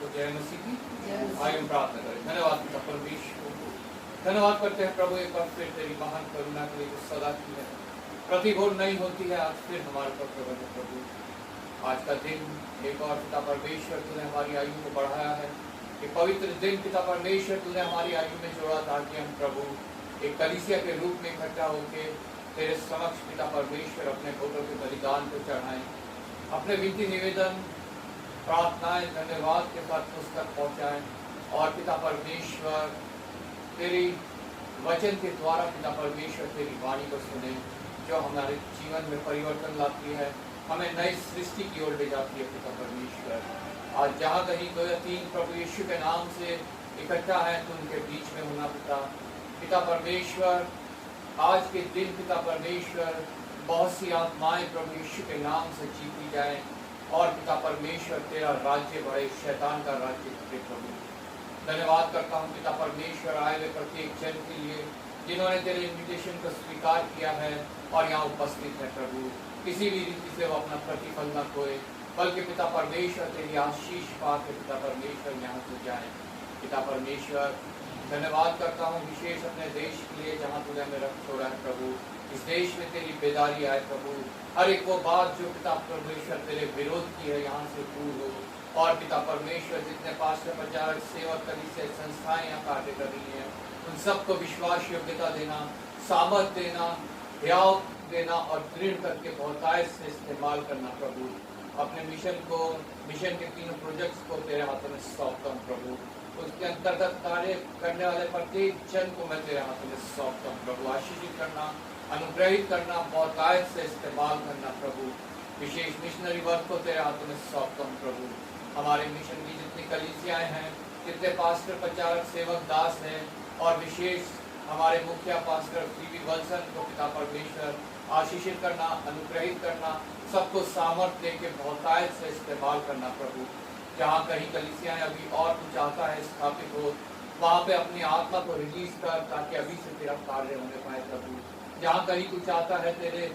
तो जय मसीह की आइए हम प्रार्थना करें। धन्यवाद पिता परमेश्वर को धन्यवाद करते हैं प्रभु, एक बार फिर तेरी महान करुणा के लिए जो सदा की है, प्रतिभूर नहीं होती है, आज फिर हमारे पर प्रबल है प्रभु। आज का दिन एक और पिता परमेश्वर तूने हमारी आयु को बढ़ाया है, एक पवित्र दिन पिता परमेश्वर तूने हमारी आयु में जोड़ा ताकि हम प्रभु एक कलीसिया के रूप में इकट्ठा होकर तेरे समक्ष पिता परमेश्वर अपने पुत्र के बलिदान को चढ़ाएं, अपने विनती निवेदन प्रार्थनाएं धन्यवाद के साथ पुस्तक पहुंचाएं और पिता परमेश्वर तेरी वचन के द्वारा पिता परमेश्वर तेरी वाणी को सुने जो हमारे जीवन में परिवर्तन लाती है, हमें नई सृष्टि की ओर ले जाती है। पिता परमेश्वर आज जहाँ कहीं 2 या 3 प्रभु यीशु के नाम से इकट्ठा है तो उनके बीच में होना पिता परमेश्वर आज के दिन पिता परमेश्वर बहुत सी आत्माएं प्रभु यीशु के नाम से जीती जाएं और पिता परमेश्वर तेरा राज्य बढ़े, शैतान का राज्य घटे प्रभु। धन्यवाद करता हूँ पिता परमेश्वर आए हुए प्रत्येक जन के लिए जिन्होंने तेरे इन्विटेशन को स्वीकार किया है और यहाँ उपस्थित है प्रभु। किसी भी रीति से वो अपना प्रतिफल न खोए बल्कि पिता परमेश्वर तेरी आशीष पा के पिता परमेश्वर यहाँ से जाए। पिता परमेश्वर धन्यवाद करता हूँ विशेष अपने देश के लिए जहाँ तुझे हमें रख छोड़ा है प्रभु। इस देश में तेरी बेदारी आए प्रभु, हर एक वो बात जो पिता परमेश्वर तेरे विरोध की है यहाँ से दूर हो और पिता परमेश्वर जितने पास्टर प्रचारक सेवक कलीसिया संस्थाएं यहाँ कार्य कर रही हैं उन सबको विश्वास योग्यता देना, सामर्थ देना, ध्यान देना और दृढ़ करके बहुतायत से इस्तेमाल करना प्रभु। अपने मिशन के 3 प्रोजेक्ट्स को तेरे हाथों में सौंपता हूँ प्रभु। उसके अंतर्गत कार्य करने वाले प्रत्येक जन को मैं तेरे हाथों में सौंपता हूँ प्रभु। आशीषित करना, अनुग्रहित करना, बहुतायत से इस्तेमाल करना प्रभु। विशेष मिशनरी वर्क को तेरे हाथों में सौंपता हूँ प्रभु। हमारे मिशन की जितनी कलीसियाएं हैं, जितने पास्टर प्रचारक सेवक दास हैं और विशेष हमारे मुखिया पास्टर पीवी वल्सन को पिता परमेश्वर आशीषित करना, अनुग्रहित करना, सबको सामर्थ देके बहुतायत से इस्तेमाल करना प्रभु। जहाँ कहीं कलीसियाएं अभी और तू चाहता है स्थापित हो वहाँ पे अपनी आत्मा को रिलीज कर ताकि अभी से तेरा कार्य होने पाए प्रभु। जहाँ कहीं तू चाहता है तेरे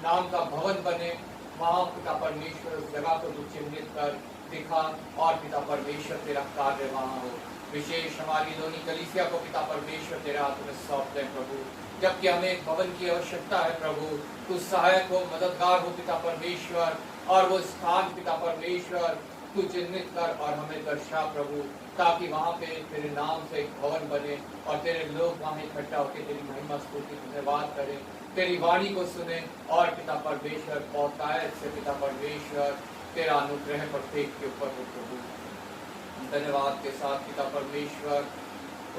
नाम का भवन बने वहाँ पिता परमेश्वर उस जगह को तू चिन्हित कर दिखा और पिता परमेश्वर तेरा कार्य वहाँ हो। विशेष हमारी दोनों कलीसिया को पिता परमेश्वर तेरे हाथ में सौंपते हैं प्रभु। जबकि हमें एक भवन की आवश्यकता है प्रभु, तू सहायक हो, मददगार हो पिता परमेश्वर और वो स्थान पिता परमेश्वर तू चिन्हित कर और हमें दर्शा प्रभु ताकि वहाँ पे तेरे नाम से एक भवन बने और तेरे लोग वहाँ इकट्ठा होकर तेरी महिमा स्तुति धन्यवाद करें, तेरी वाणी को सुने और पिता परमेश्वर बहुतायत से पिता परमेश्वर तेरा अनुग्रह प्रत्येक के ऊपर हो प्रभु। धन्यवाद के साथ पिता परमेश्वर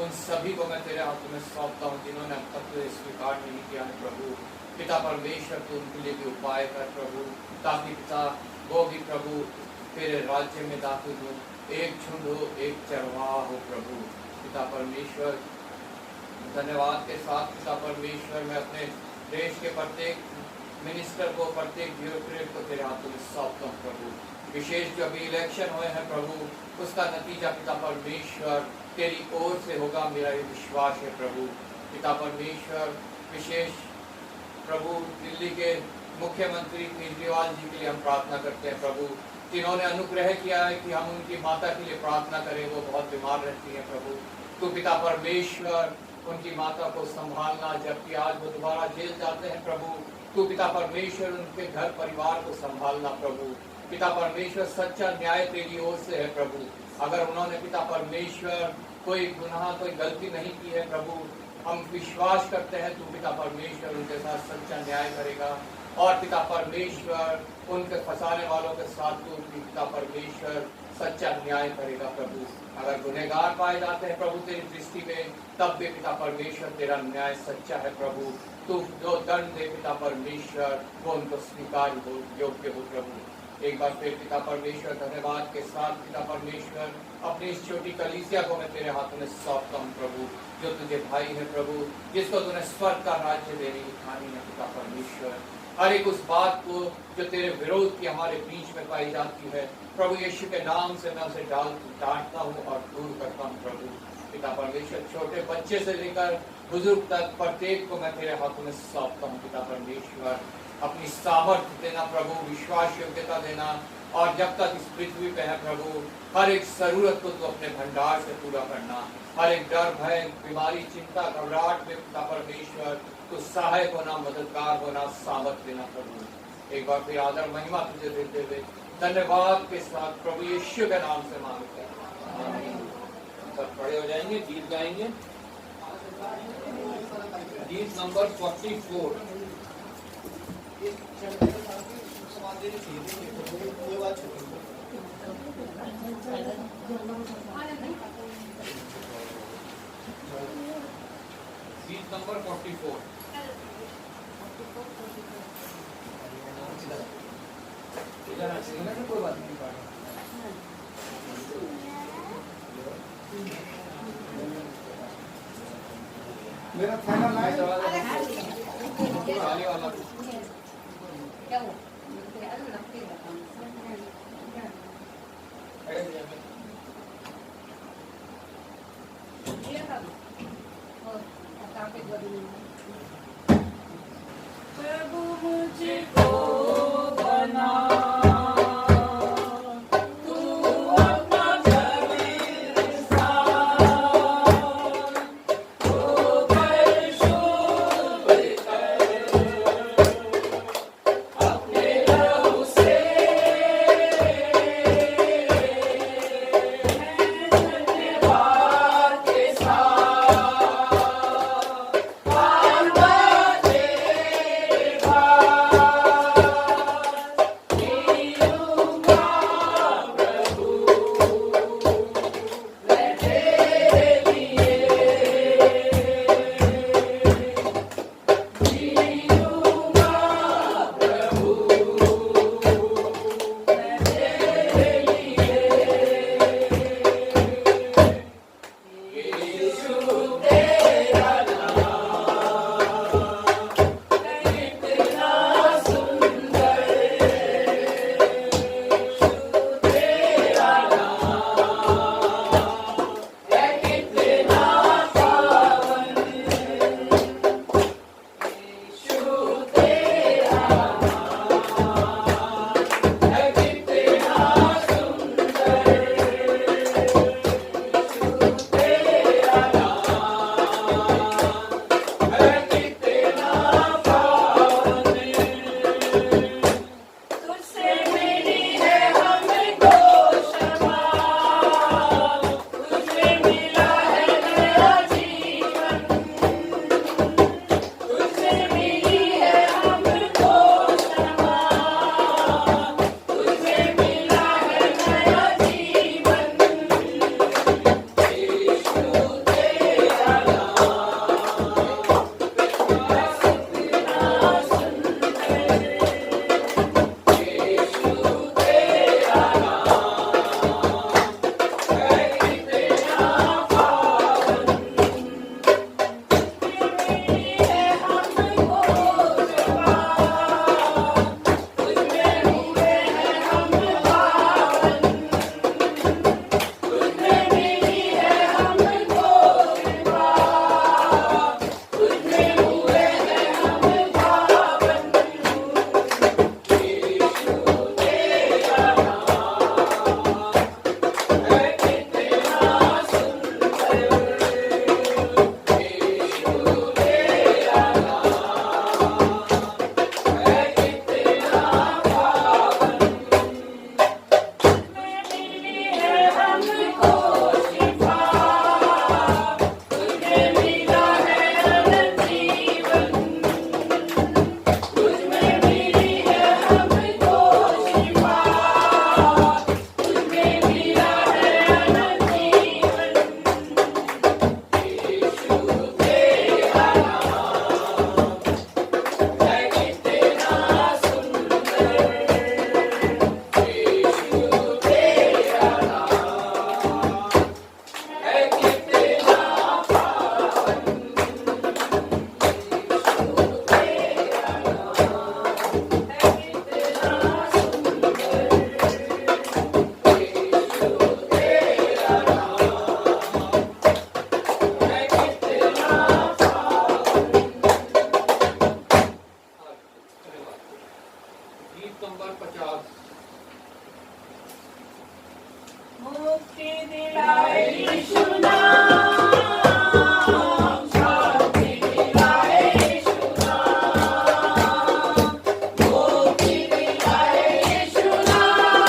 उन सभी को मैं तेरे हाथों में सौंपता हूँ जिन्होंने अब तक तुझे स्वीकार नहीं किया है प्रभु। पिता परमेश्वर तू उनके लिए भी उपाय कर प्रभु ताकि पिता वो भी प्रभु तेरे राज्य में दाखिल हो, एक झुंड हो, एक चरवाहा हो प्रभु। पिता परमेश्वर धन्यवाद के साथ पिता परमेश्वर मैं अपने देश के प्रत्येक मिनिस्टर को, प्रत्येक ब्यूरोक्रेट को तेरे हाथों में सौंपता हूँ प्रभु। विशेष जो अभी इलेक्शन हुए हैं प्रभु उसका नतीजा पिता परमेश्वर तेरी ओर से होगा, मेरा ये विश्वास है प्रभु। पिता परमेश्वर विशेष प्रभु दिल्ली के मुख्यमंत्री केजरीवाल जी के लिए हम प्रार्थना करते हैं प्रभु, जिन्होंने अनुग्रह किया है कि हम उनकी माता के लिए प्रार्थना करें, वो बहुत बीमार रहती है प्रभु। तो पिता परमेश्वर उनकी माता को संभालना, जबकि आज वो दोबारा जेल जाते हैं प्रभु, तो पिता परमेश्वर उनके घर परिवार को संभालना प्रभु। पिता परमेश्वर सच्चा न्याय तेरी ओर से है प्रभु। अगर उन्होंने पिता परमेश्वर कोई गुनाह, कोई गलती नहीं की है प्रभु, हम विश्वास करते हैं तू पिता परमेश्वर उनके साथ सच्चा न्याय करेगा और पिता परमेश्वर उनके फंसाने वालों के साथ तू पिता परमेश्वर सच्चा न्याय करेगा प्रभु। अगर गुनहगार पाए जाते हैं प्रभु तेरी दृष्टि में, तब भी पिता परमेश्वर तेरा न्याय सच्चा है प्रभु। तू जो दंड दे पिता परमेश्वर वो उनको स्वीकार हो, योग्य हो प्रभु। एक बार फिर पिता परमेश्वर धन्यवाद के साथ पिता परमेश्वर अपनी इस छोटी कलीसिया को मैं तेरे हाथों में सौंपता हूँ प्रभु, जो तुझे भाई है प्रभु, जिसको तूने स्वर्ग का राज्य देने की ठानी है पिता परमेश्वर। हर एक उस बात को जो तेरे विरोध की हमारे बीच में पाई जाती है प्रभु यीशु के नाम से मैं उसे डांटता हूँ और दूर करता हूँ प्रभु। पिता परमेश्वर छोटे बच्चे से लेकर बुजुर्ग तक प्रत्येक को मैं तेरे हाथों में सौंपता हूँ पिता परमेश्वर। अपनी सामर्थ्य देना प्रभु, विश्वास योग्यता देना, और जब तक इस पृथ्वी पे है प्रभु, हर एक जरूरत को तू अपने भंडार से पूरा करना। हर एक डर, भय, बीमारी, चिंता, घबराहट में पिता परमेश्वर तू सहायक होना, मददगार होना, सामर्थ देना प्रभु। एक बार फिर आदर महिमा तुझे देते हुए धन्यवाद के साथ प्रभु यीशु के नाम से मांगते हैं, आमीन। सब खड़े हो जाएंगे, गीत गाएंगे। गीत नंबर 44। गीत नंबर 44। कोई बात नहीं, मेरा फाइनल है खाली वाला प्रभु मुझको बना Bye. मुक्ति दिलाए यीशु नाम, शांति दिलाए यीशु नाम, मुक्ति दिलाए यीशु नाम,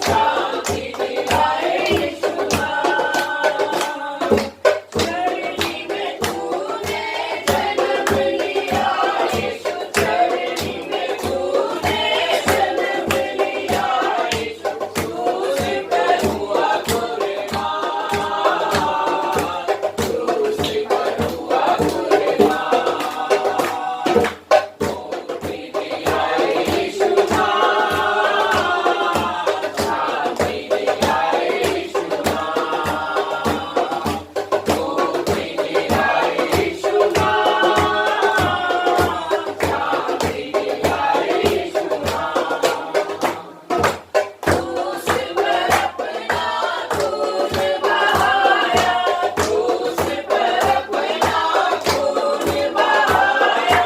शांति दिलाए यीशु नाम। चरनी में तूने जन्म लिया यीशु, चरनी में तूने जन्म लिया यीशु, क्रूस पर हुआ कुर्बान, क्रूस पर हुआ कुर्बान। मुक्ति दिलाए यीशु नाम, शांति दिलाए यीशु नाम, मुक्ति दिलाए यीशु नाम, शांति दिलाए यीशु नाम। क्रूस पर अपना खून बहाया, क्रूस पर अपना खून बहाया,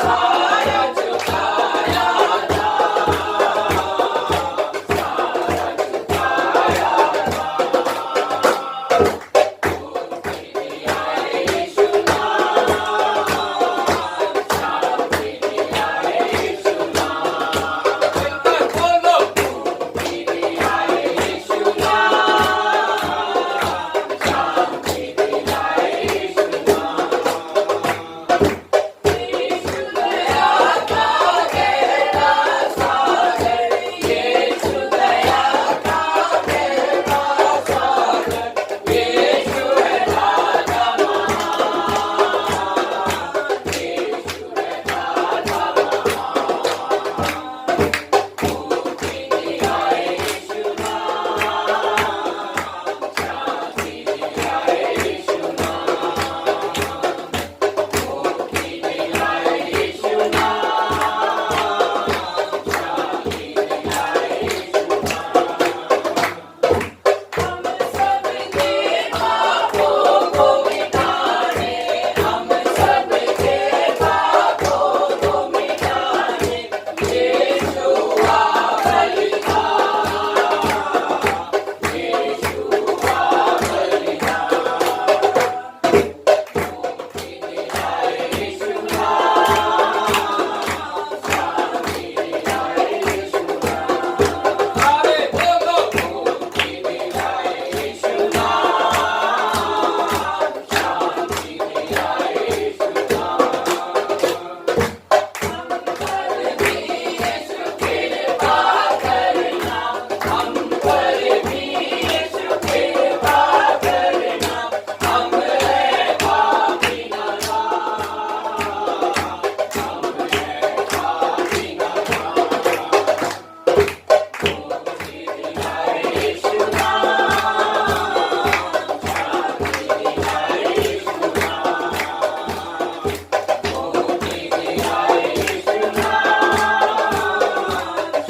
सारा चुकाया था, सारा चुकाया था। मुक्ति दिलाए यीशु नाम, शांति दिलाए यीशु नाम। बोलो मुक्ति दिलाए यीशु नाम, शांति दिलाए यीशु नाम। यीशु दया का गहरा सागर, यीशु दया का गहरा सागर, यीशु है दाता महान, यीशु है दाता महान। मुक्ति दिलाए यीशु नाम, शांति दिलाए यीशु नाम, मुक्ति दिलाए यीशु नाम, शांति दिलाए यीशु नाम। हम सबके पापों को मिटाने, हम सबके पापों को मिटाने, यीशु हुआ बलिदान, यीशु हुआ बलिदान। मुक्ति दिलाए यीशु नाम, शांति दिलाए यीशु नाम। अरे बोलो मुक्ति दिलाए यीशु नाम, शांति दिलाए यीशु नाम। हम पर भी यीशु कृपा करना, हम पर भी यीशु कृपा करना, हम हैं पापी नादान, हम हैं पापी नादान। मुक्ति दिलाए यीशु नाम, शांति दिलाए यीशु नाम, मुक्ति दिलाए यीशु नाम,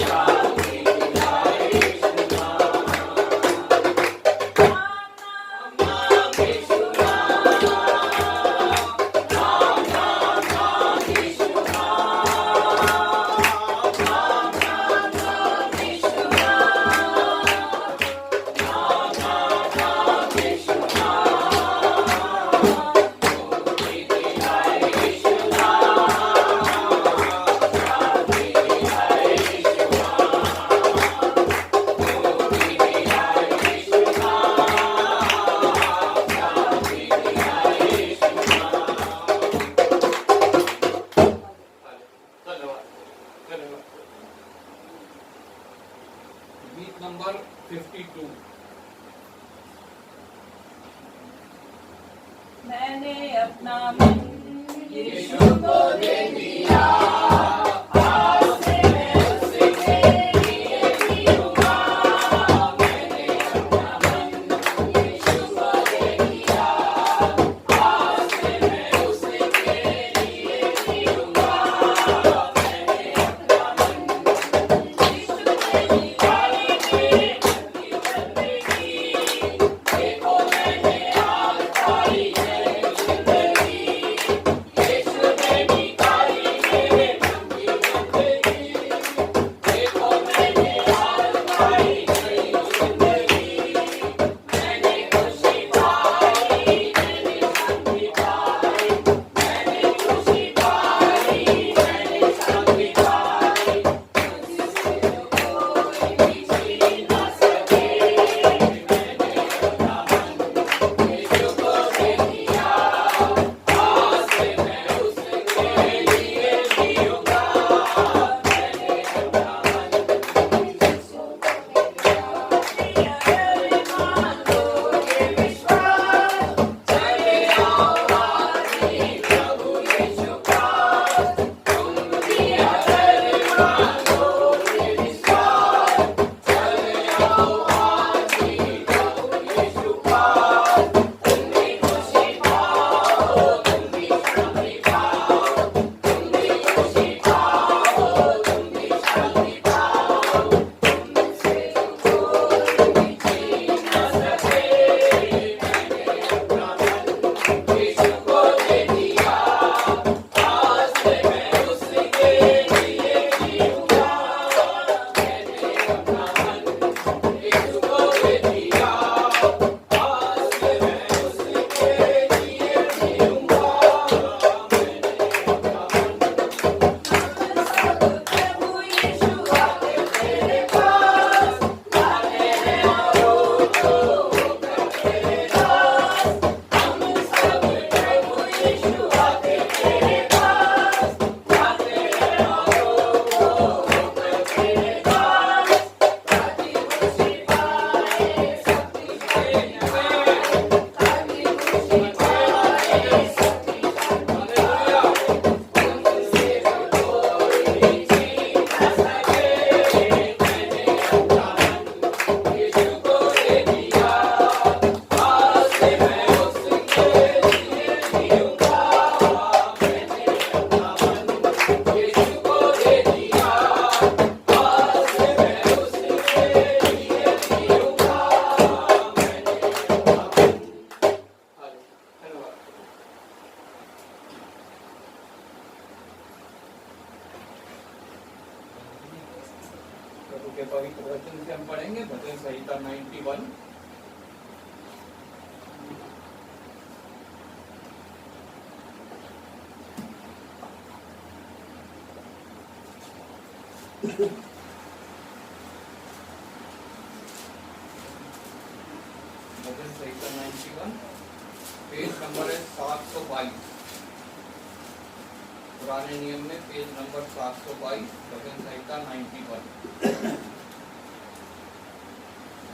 शांति दिलाए यीशु नाम। नाम यीशु नाम, नाम नाम नाम यीशु नाम, नाम नाम नाम यीशु नाम, नाम नाम नाम यीशु नाम। मुक्ति दिलाए यीशु नाम, शांति दिलाए यीशु नाम, मुक्ति दिलाए यीशु नाम, शांति दिलाए यीशु नाम। धन्यवाद, धन्यवाद। गीत नंबर 52। मैंने अपना मन यीशु को दे दिया, आज से मैं उसके लिए जीऊंगा। मैंने अपना मन यीशु को दे दिया, आज से मैं उसके लिए जीऊंगा। मैंने अपना मन यीशु दे दिया, देखो मैंने आज पाई है जिंदगी, यीशु ने निकाली मेरे भजन संहिता 91, पेज नंबर है 722। पुराने नियम में पेज नंबर 722, भजन संहिता 91।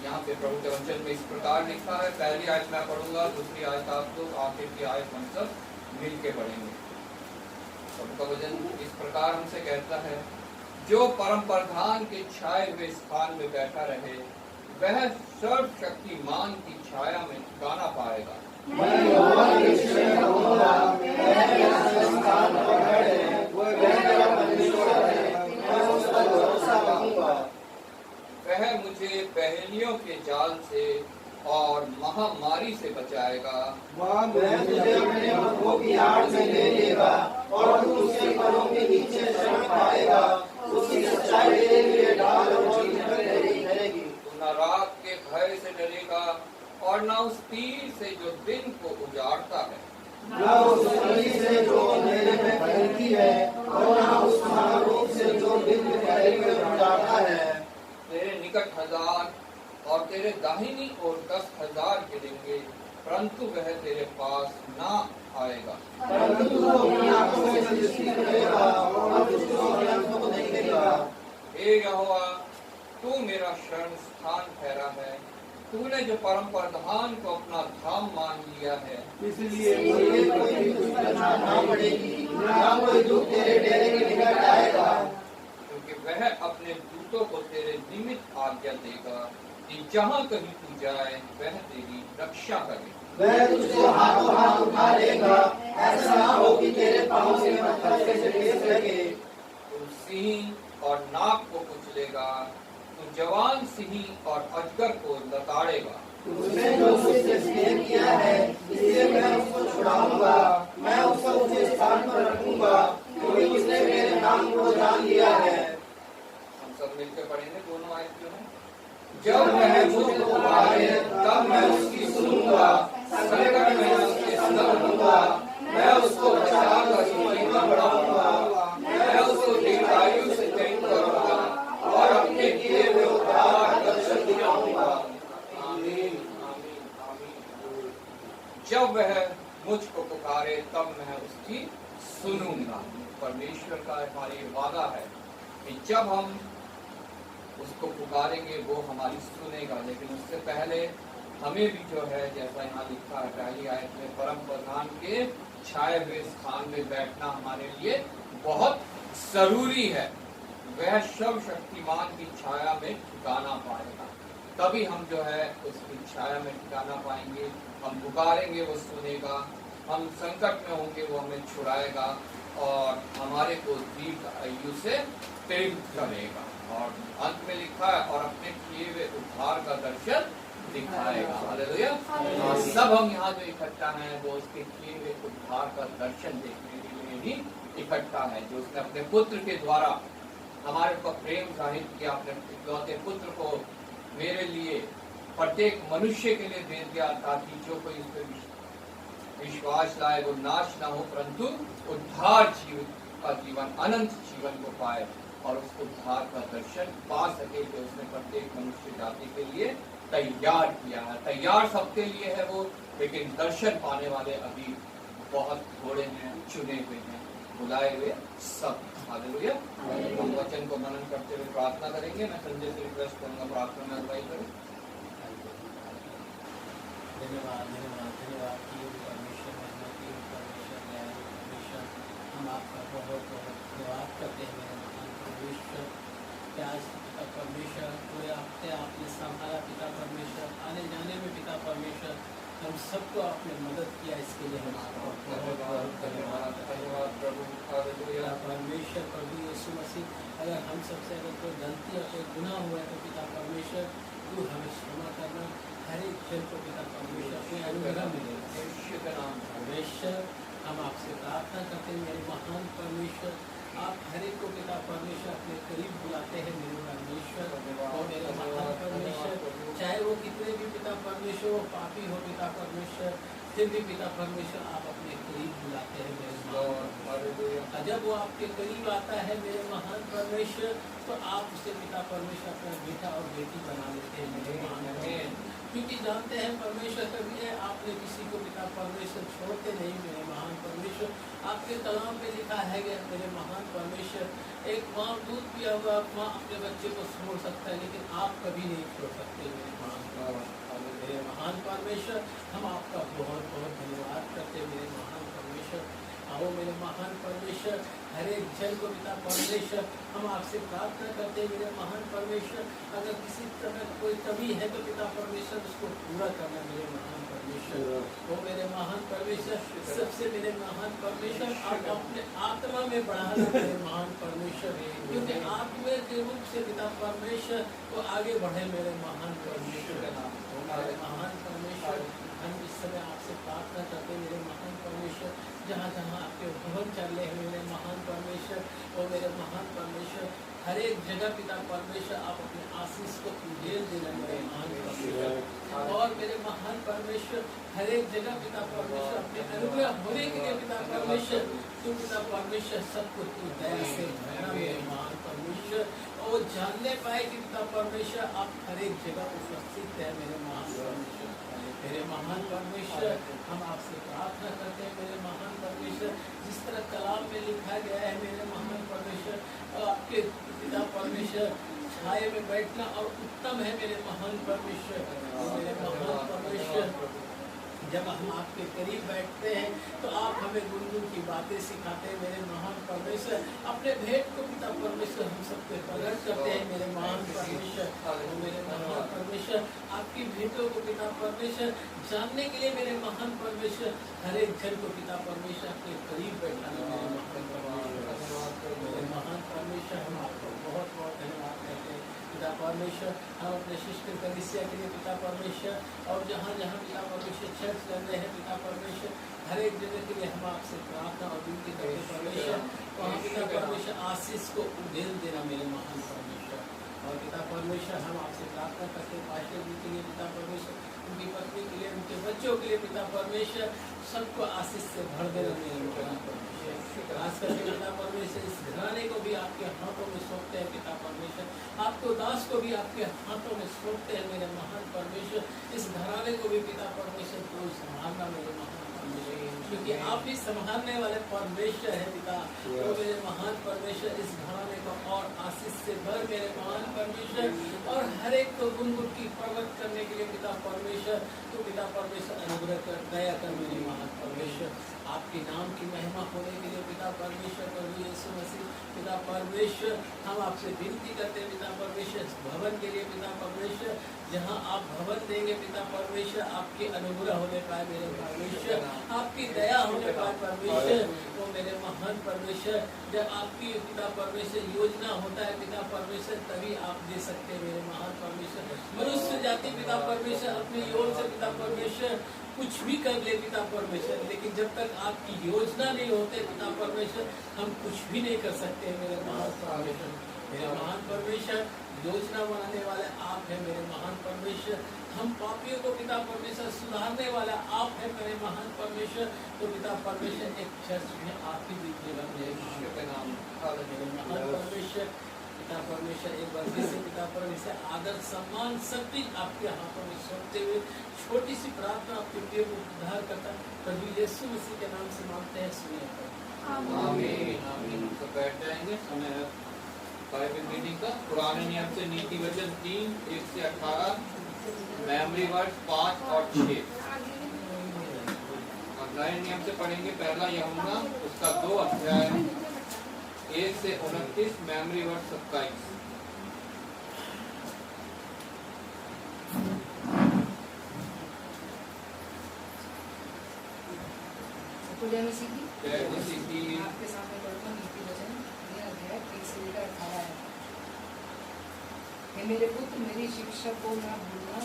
यहाँ पे प्रभु के वचन में इस प्रकार लिखा है, पहली आयत मैं पढ़ूंगा, दूसरी आयत आप लोग, आखिर की आयत हम सब मिल के पढ़ेंगे। प्रभु का वचन इस प्रकार हमसे कहता है, जो परम प्रधान के छाए हुए स्थान में बैठा रहे, वह सर्वशक्तिमान की छाया में ठिकाना पाएगा। मैं यहोवा के विषय में कहूँगा, वह मेरा स्थान पर है, वह मेरा परमेश्वर है, मैं उस पर भरोसा रखूंगा। वह मुझे पहेलियों के जाल से और महामारी से बचाएगा। वह मुझे अपने पंखों की आड़ में ले लेगा और तू उसके पैरों के नीचे शरण पाएगा। उसकी सच्चाई तेरे लिए ढाल और चीज ठहरेगी। तू न रात के भय से डरेगा और न उस तीर से जो दिन को उजाड़ता है, न उस नदी से जो अंधेरे में फैलती है और न उस महारोग से जो दिन दोपहर में उजाड़ता है। तेरे निकट 1000 और तेरे दाहिनी ओर 10,000 गिरेंगे, परंतु वह तेरे पास ना आएगा। परंतु तू अपनी आंखों से दृष्टि करेगा और दुष्टों के अंत को देखेगा। हे यहोवा, तू मेरा शरण स्थान ठहरा है। तूने जो परम प्रधान को अपना धाम मान लिया है, इसलिए मुझे कोई भी दुष्टता ना पड़ेगी, ना कोई दुख तेरे डेरे के निकट आएगा। क्योंकि वह अपने दूतों को तेरे निमित्त आज्ञा देगा कि जहाँ कहीं तू जाए वह तेरी रक्षा करे। वह तुझको हाथों हाथ उठा लेगा, ऐसा ना हो कि तेरे पांव से पत्थर से ठेस लगे। तू सिंह और नाग को कुचलेगा, तू जवान सिंह और अजगर को लताड़ेगा। उसने जो मुझसे स्नेह किया है, इसलिए मैं उसको छुड़ाऊंगा। मैं उसको ऊंचे स्थान पर रखूंगा, क्योंकि उसने मेरे नाम को जान लिया है। हम सब मिलकर पढ़ेंगे दोनों आयत जो है। जब वह मुझको पुकारे तब मैं उसकी सुनूंगा, संकट में उसके संग रहूंगा। मैं उसको बचाकर उसकी महिमा बढ़ाऊंगा। मैं उसको दीर्घायु से चैन करूंगा और अपने किए हुए उद्धार दर्शन दिखाऊंगा। आमीन, आमीन, आमीन। जब वह मुझको पुकारे तब मैं उसकी सुनूंगा। परमेश्वर का हमारी वादा है कि जब हम उसको पुकारेंगे वो हमारी सुनेगा। लेकिन उससे पहले हमें भी जो है, जैसा यहाँ लिखा है पहली आयत में, परम प्रधान के छाए हुए स्थान में बैठना हमारे लिए बहुत जरूरी है। वह सर्वशक्तिमान की छाया में ठिकाना पाएगा, तभी हम जो है उसकी छाया में ठिकाना पाएंगे। हम पुकारेंगे वो सुनेगा, हम संकट में होंगे वो हमें छुड़ाएगा और हमारे को दीर्घायु से प्रेम करेगा। और अंत में लिखा है, और अपने किए हुए उद्धार का दर्शन दिखाएगा। हालेलुया। सब हम यहाँ जो इकट्ठा हैं वो उसके किए हुए उद्धार का दर्शन देखने के लिए ही इकट्ठा है, जो उसने अपने पुत्र के द्वारा हमारे ऊपर प्रेम जाहिर किया। अपने इकलौते पुत्र को मेरे लिए, प्रत्येक मनुष्य के लिए दे दिया, ताकि जो कोई इस पर विश्वास लाए वो नाश ना हो, परंतु उद्धार का जीवन, अनंत जीवन को पाए और उसको उद्धार का दर्शन पा सके, जो उसने प्रत्येक मनुष्य जाति के लिए तैयार किया है। तैयार सबके लिए है वो, लेकिन दर्शन पाने वाले अभी बहुत थोड़े हैं, चुने हुए हैं, बुलाए हुए सब। हालेलुया। हम वचन को मनन करते हुए प्रार्थना करेंगे। मैं संजय से रिक्वेस्ट करूंगा प्रार्थना में अगुवाई करें। धन्यवाद धन्यवाद धन्यवाद परमेश्वर, परमेश्वर हम आपका बहुत बहुत धन्यवाद करते हैं मेरे परमेश्वर। प्याज पिता परमेश्वर, पूरे हफ्ते आपने संभाला पिता परमेश्वर, आने जाने में पिता परमेश्वर हम सबको आपने मदद किया, इसके लिए हम आपका बहुत बहुत धन्यवाद। धन्यवाद प्रभु। हालेलुया। परमेश्वर प्रभु यीशु मसीह, अगर हम सबसे अगर कोई गलती और कोई गुनाह हुआ है तो पिता परमेश्वर तू हमें क्षमा करना। हर एक जन को पिता परमेश्वर अपने अनुग्रह मिलेगा। परमेश्वर हम आपसे प्रार्थना करते हैं मेरे महान परमेश्वर, आप हर एक को पिता परमेश्वर अपने करीब बुलाते हैं मेरे परमेश्वर और मेरे महान परमेश्वर, चाहे वो कितने भी पिता परमेश्वर वो पापी हो पिता परमेश्वर, फिर भी पिता परमेश्वर आप अपने करीब बुलाते हैं मेरे महान। जब वो आपके करीब आता है मेरे महान परमेश्वर, तो आप उसे पिता परमेश्वर अपना बेटा और बेटी बना लेते हैं मेरे महान, क्योंकि जानते हैं परमेश्वर कभी आपने किसी को पिता परमेश्वर छोड़ते नहीं मेरे महान परमेश्वर। आपके कलाम में लिखा है मेरे महान परमेश्वर, एक माँ दूध पिया हुआ माँ अपने बच्चे को छोड़ सकता है, लेकिन आप कभी नहीं छोड़ सकते मेरे महान परमेश्वर। हम आपका बहुत बहुत धन्यवाद करते मेरे महान परमेश्वर। आओ मेरे महान परमेश्वर, हर एक जन को पिता परमेश्वर हम आपसे प्रार्थना करते हैं मेरे महान परमेश्वर, अगर किसी तरह कोई कमी है तो पिता परमेश्वर उसको पूरा करना मेरे महान परमेश्वर। वो मेरे महान परमेश्वर, सबसे मेरे महान परमेश्वर आप अपने आत्मा में बढ़ाना मेरे महान परमेश्वर, क्योंकि आत्मा के रूप से पिता परमेश्वर वो आगे बढ़े मेरे महान परमेश्वर। मेरे महान परमेश्वर, हम इस समय आपसे प्रार्थना करते हैं मेरे महान परमेश्वर, जहाँ जहाँ आपके भवन चल रहे हैं मेरे महान परमेश्वर और मेरे महान परमेश्वर, हर एक जगह पिता परमेश्वर आप अपने आशीष को उधेल देना मेरे महान परमेश्वर। और मेरे महान परमेश्वर, हर एक जगह पिता परमेश्वर अपने अनुग्रह होने के लिए पिता परमेश्वर, तू पिता परमेश्वर सबको तू दया से भरना मेरे महान परमेश्वर, और जानने पाए कि पिता परमेश्वर आप हर एक जगह उपस्थित है मेरे महान परमेश्वर। मेरे महान परमेश्वर, हम आपसे प्रार्थना करते हैं मेरे महान परमेश्वर, जिस तरह कलाम में लिखा गया है मेरे महान परमेश्वर, और आपके पिता परमेश्वर छाये में बैठना और उत्तम है मेरे महान परमेश्वर। मेरे महान परमेश्वर, जब हम आपके करीब बैठते हैं तो आप हमें गुनगुन की बातें सिखाते हैं मेरे महान परमेश्वर, अपने भेंट को पिता परमेश्वर हम सबको प्रकट करते हैं मेरे महान परमेश्वर। मेरे महान परमेश्वर, आपकी भेंटों को पिता परमेश्वर जानने के लिए मेरे महान परमेश्वर, हर एक जन को पिता परमेश्वर अपने करीब बैठाना मेरे महान परमेश्वर। मेरे महान परमेश्वर, हम आपको बहुत बहुत धन्यवाद करते हैं पिता परमेश्वर। हम अपने शिष्ट कलीसिया के लिए पिता परमेश्वर, और जहाँ जहाँ पिता परमेश्वर चर्च कर रहे हैं पिता परमेश्वर, हर एक जगह के लिए हम आपसे प्रार्थना और विनती करते परमेश्वर, वहाँ पिता परमेश्वर आशीष को उधेल देना मेरे महान परमेश्वर। और पिता परमेश्वर, हम आपसे प्रार्थना करते हैं पास्टर जी के लिए पिता परमेश्वर, उनकी पत्नी के लिए, उनके बच्चों के लिए पिता परमेश्वर, सबको आशीष से भर देना मेरे महान परमेश्वर। खास करके पिता परमेश्वर, इस घराने को भी आपके हाथों में सौंपते हैं पिता परमेश्वर, आपको दास को भी आपके हाथों में सौंपते हैं मेरे महान परमेश्वर। इस घराने को भी पिता परमेश्वर को संभालना मेरे महान परमेश्वर, क्योंकि आप ही संभालने वाले परमेश्वर है पिता। तो मेरे महान परमेश्वर, इस घराने को और आशीष से भर मेरे महान परमेश्वर, और हर एक को गुनगुन की प्रकट करने के लिए पिता परमेश्वर, तो पिता परमेश्वर अनुग्रह कर, दया कर मेरे महान परमेश्वर। आपके नाम की महिमा होने के लिए पिता परमेश्वर, प्रभु यीशु मसीह पिता परमेश्वर, हम आपसे विनती करते हैं पिता परमेश्वर, भवन के लिए पिता परमेश्वर, जहाँ आप भवन देंगे पिता परमेश्वर, आपके अनुग्रह होने पाए मेरे परमेश्वर, आपकी दया होने पाए परमेश्वर। वो मेरे महान परमेश्वर, जब आपकी पिता परमेश्वर योजना होता है पिता परमेश्वर, तभी आप दे सकते हैं मेरे महान परमेश्वर। मनुष्य जाति पिता परमेश्वर अपनी ओर से पिता परमेश्वर कुछ भी कर ले पिता परमेश्वर, लेकिन जब तक आपकी योजना नहीं होते पिता परमेश्वर, हम कुछ भी नहीं कर सकते मेरे महान परमेश्वर। मेरे महान परमेश्वर, योजना बनाने वाले आप हैं मेरे महान परमेश्वर, हम पापियों को पिता परमेश्वर सुधारने वाला आप हैं मेरे महान परमेश्वर। तो पिता परमेश्वर, एक चर्च में आप ही दीजिएगा मेरे महान परमेश्वर। पिता परमेश्वर, एक बार फिर से पिता परमेश्वर, आदर सम्मान सब चीज आपके हाथों में सौंपते हुए छोटी सी प्रार्थना आपके प्रिय को उद्धार करता प्रभु यीशु मसीह के नाम से मांगते हैं, सुनिए। आमीन आमीन। तो बैठ जाएंगे। समय है बाइबल रीडिंग का। पुराने नियम से नीति वचन 3, 1 से 18, मेमोरी वर्ड 5 और 6। और नए नियम से पढ़ेंगे पहला यूहन्ना उसका 2 अध्याय 1 से 29, मेमोरी वर्ड 27। जय मसीह की। जय मसीह की। आपके सामने पढ़ूंगा नीति वचन, यह अध्याय 1 से लेकर 18 है। हे मेरे पुत्र, मेरी शिक्षा को न भूलना,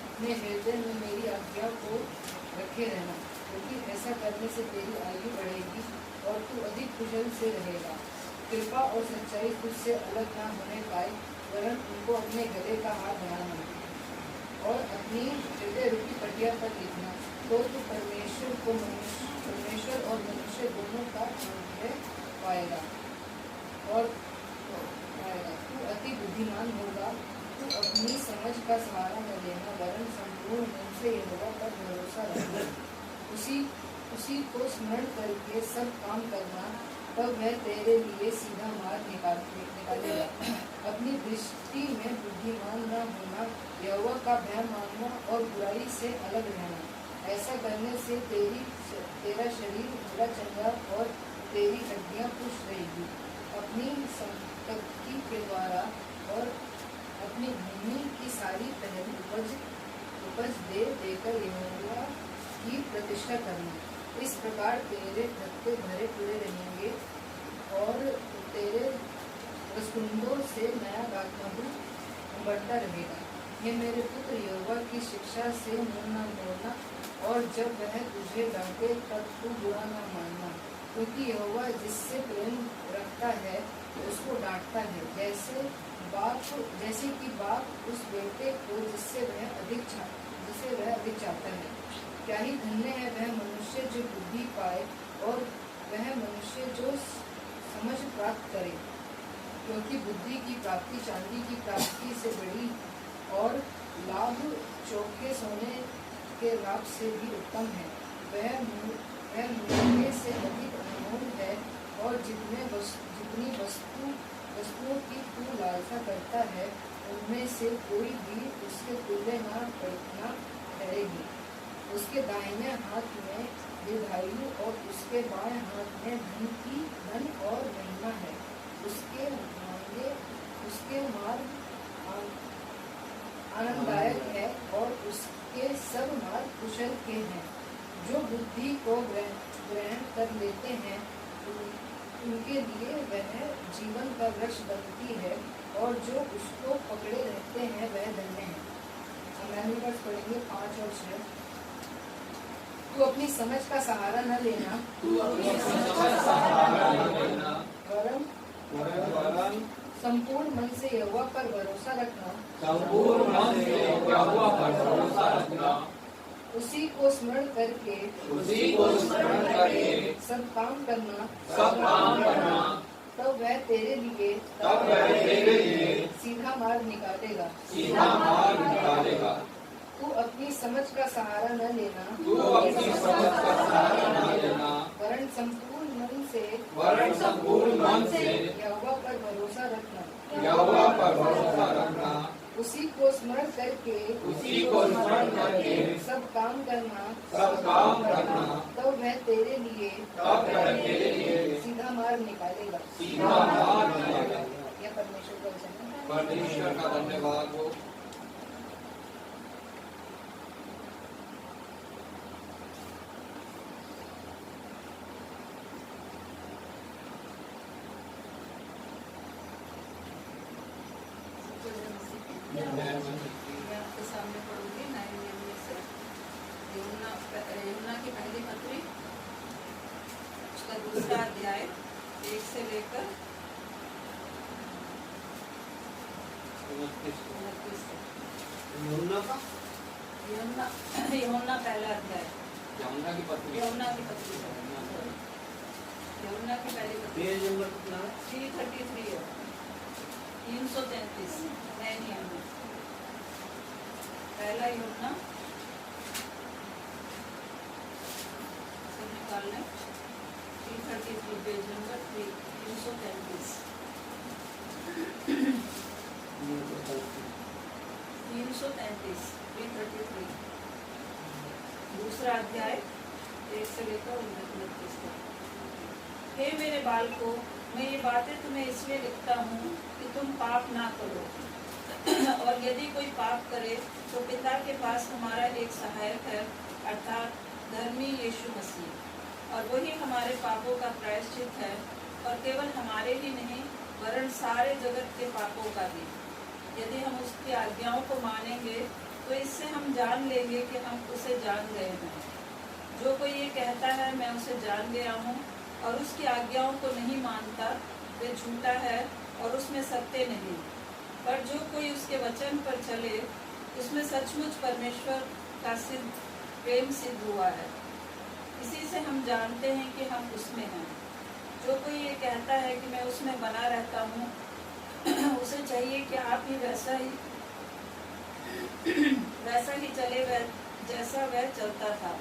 अपने हृदय में मेरी आज्ञा को रखे रहना, क्योंकि ऐसा करने से तेरी आयु बढ़ेगी और तू अधिक कुशल से रहेगा। कृपा और सच्चाई तुझसे अलग ना होने पाए, वरन उनको अपने गले का हार बनाना और अपनी हृदय रूपी पटिया पर लिखना, तो तू परमेश्वर और मनुष्य दोनों का अनुग्रह पाएगा और तू अति बुद्धिमान होगा। तू अपनी समझ का सहारा न लेना, वरन संपूर्ण मन से यहोवा पर भरोसा रखना। उसी को स्मरण करके सब काम करना, तब वह तेरे लिए सीधा मार्ग निकालेगा। अपनी दृष्टि में बुद्धिमान न होना, यहोवा का भय मानना और बुराई से अलग रहना। ऐसा करने से तेरा शरीर बड़ा चंगा और तेरी हड्डियां पुष्ट रहेगी। अपनी संपत्ति के द्वारा और अपनी भूमि की सारी पहली उपज दे देकर यहोवा की प्रतिष्ठा करना। इस प्रकार तेरे खत्ते भरे पूरे रहेंगे और तेरे रसकुंडों से नया गागमधु बढ़ता रहेगा। ये मेरे पुत्र, यहोवा की शिक्षा से मुँह न मोड़ना, और जब वह तुझे डांटे तब तू बुरा न मानना, क्योंकि यहोवा जिससे प्रेम रखता है उसको डांटता है, जैसे कि बाप उस बेटे को जिससे वह अधिक चाहता है। क्या ही धन्य है वह मनुष्य जो बुद्धि पाए और वह मनुष्य जो समझ प्राप्त करे, क्योंकि बुद्धि की प्राप्ति चांदी की प्राप्ति से बड़ी और लाभ चौके सोने के लाभ से भी उत्तम है। वह मूल्य से अधिक अनमोल है, और जितनी वस्तुओं की तू लालसा करता है, उनमें से कोई भी उसके तुल्य न ठहरेगी। उसके दाहिने हाथ में दीर्घायु और उसके बाएं हाथ में धन और महिमा है। उसके मार्ग आनंददायक है और उसके सब मार्ग कुशल के हैं। जो बुद्धि को ग्रहण कर लेते हैं उनके लिए वह जीवन का वृक्ष बनती है, और जो उसको पकड़े रहते हैं वह धन्य है। हम पढ़ेंगे 5 और 6। तू अपनी समझ का सहारा न लेना, वरन संपूर्ण मन से यहोवा पर भरोसा रखना, उसी को स्मरण करके सब काम करना, तब वह तेरे लिए सीधा मार्ग निकालेगा। तू अपनी समझ का सहारा न लेना, वरन संपूर्ण मन से यहोवा पर भरोसा रखना, उसी को स्मरण करके सब काम करना, तो वह तेरे लिए सीधा मार्ग निकालेगा। यह परमेश्वर का धन्यवाद हो। मैं आपके सामने पढ़ूंगी 9 में से यूहन्ना की पहली पत्री, उसका दूसरा अध्याय 1 से लेकर 29 तक। यूहन्ना पहला अध्याय, यमुना की पत्री यूहन्ना की पहली पत्री 333 है, 333 नए नियम में। पहला यूहन्ना सब निकाल लें, 333 पेज नंबर 333 333 दूसरा अध्याय 1 से लेकर 29 तक। हे मेरे बालकों, मैं ये बातें तुम्हें इसलिए लिखता हूँ कि तुम पाप ना करो, और यदि कोई पाप करे तो पिता के पास हमारा एक सहायक है, अर्थात धर्मी यीशु मसीह, और वही हमारे पापों का प्रायश्चित है, और केवल हमारे ही नहीं वरन सारे जगत के पापों का भी। यदि हम उसकी आज्ञाओं को मानेंगे तो इससे हम जान लेंगे कि हम उसे जान गए हैं। जो कोई ये कहता है मैं उसे जान गया हूँ और उसकी आज्ञाओं को नहीं मानता, वे झूठा है और उसमें सत्य नहीं। पर जो कोई उसके वचन पर चले उसमें सचमुच परमेश्वर का प्रेम सिद्ध हुआ है। इसी से हम जानते हैं कि हम उसमें हैं। जो कोई ये कहता है कि मैं उसमें बना रहता हूँ उसे चाहिए कि आप ही वैसा ही चले जैसा वह चलता था।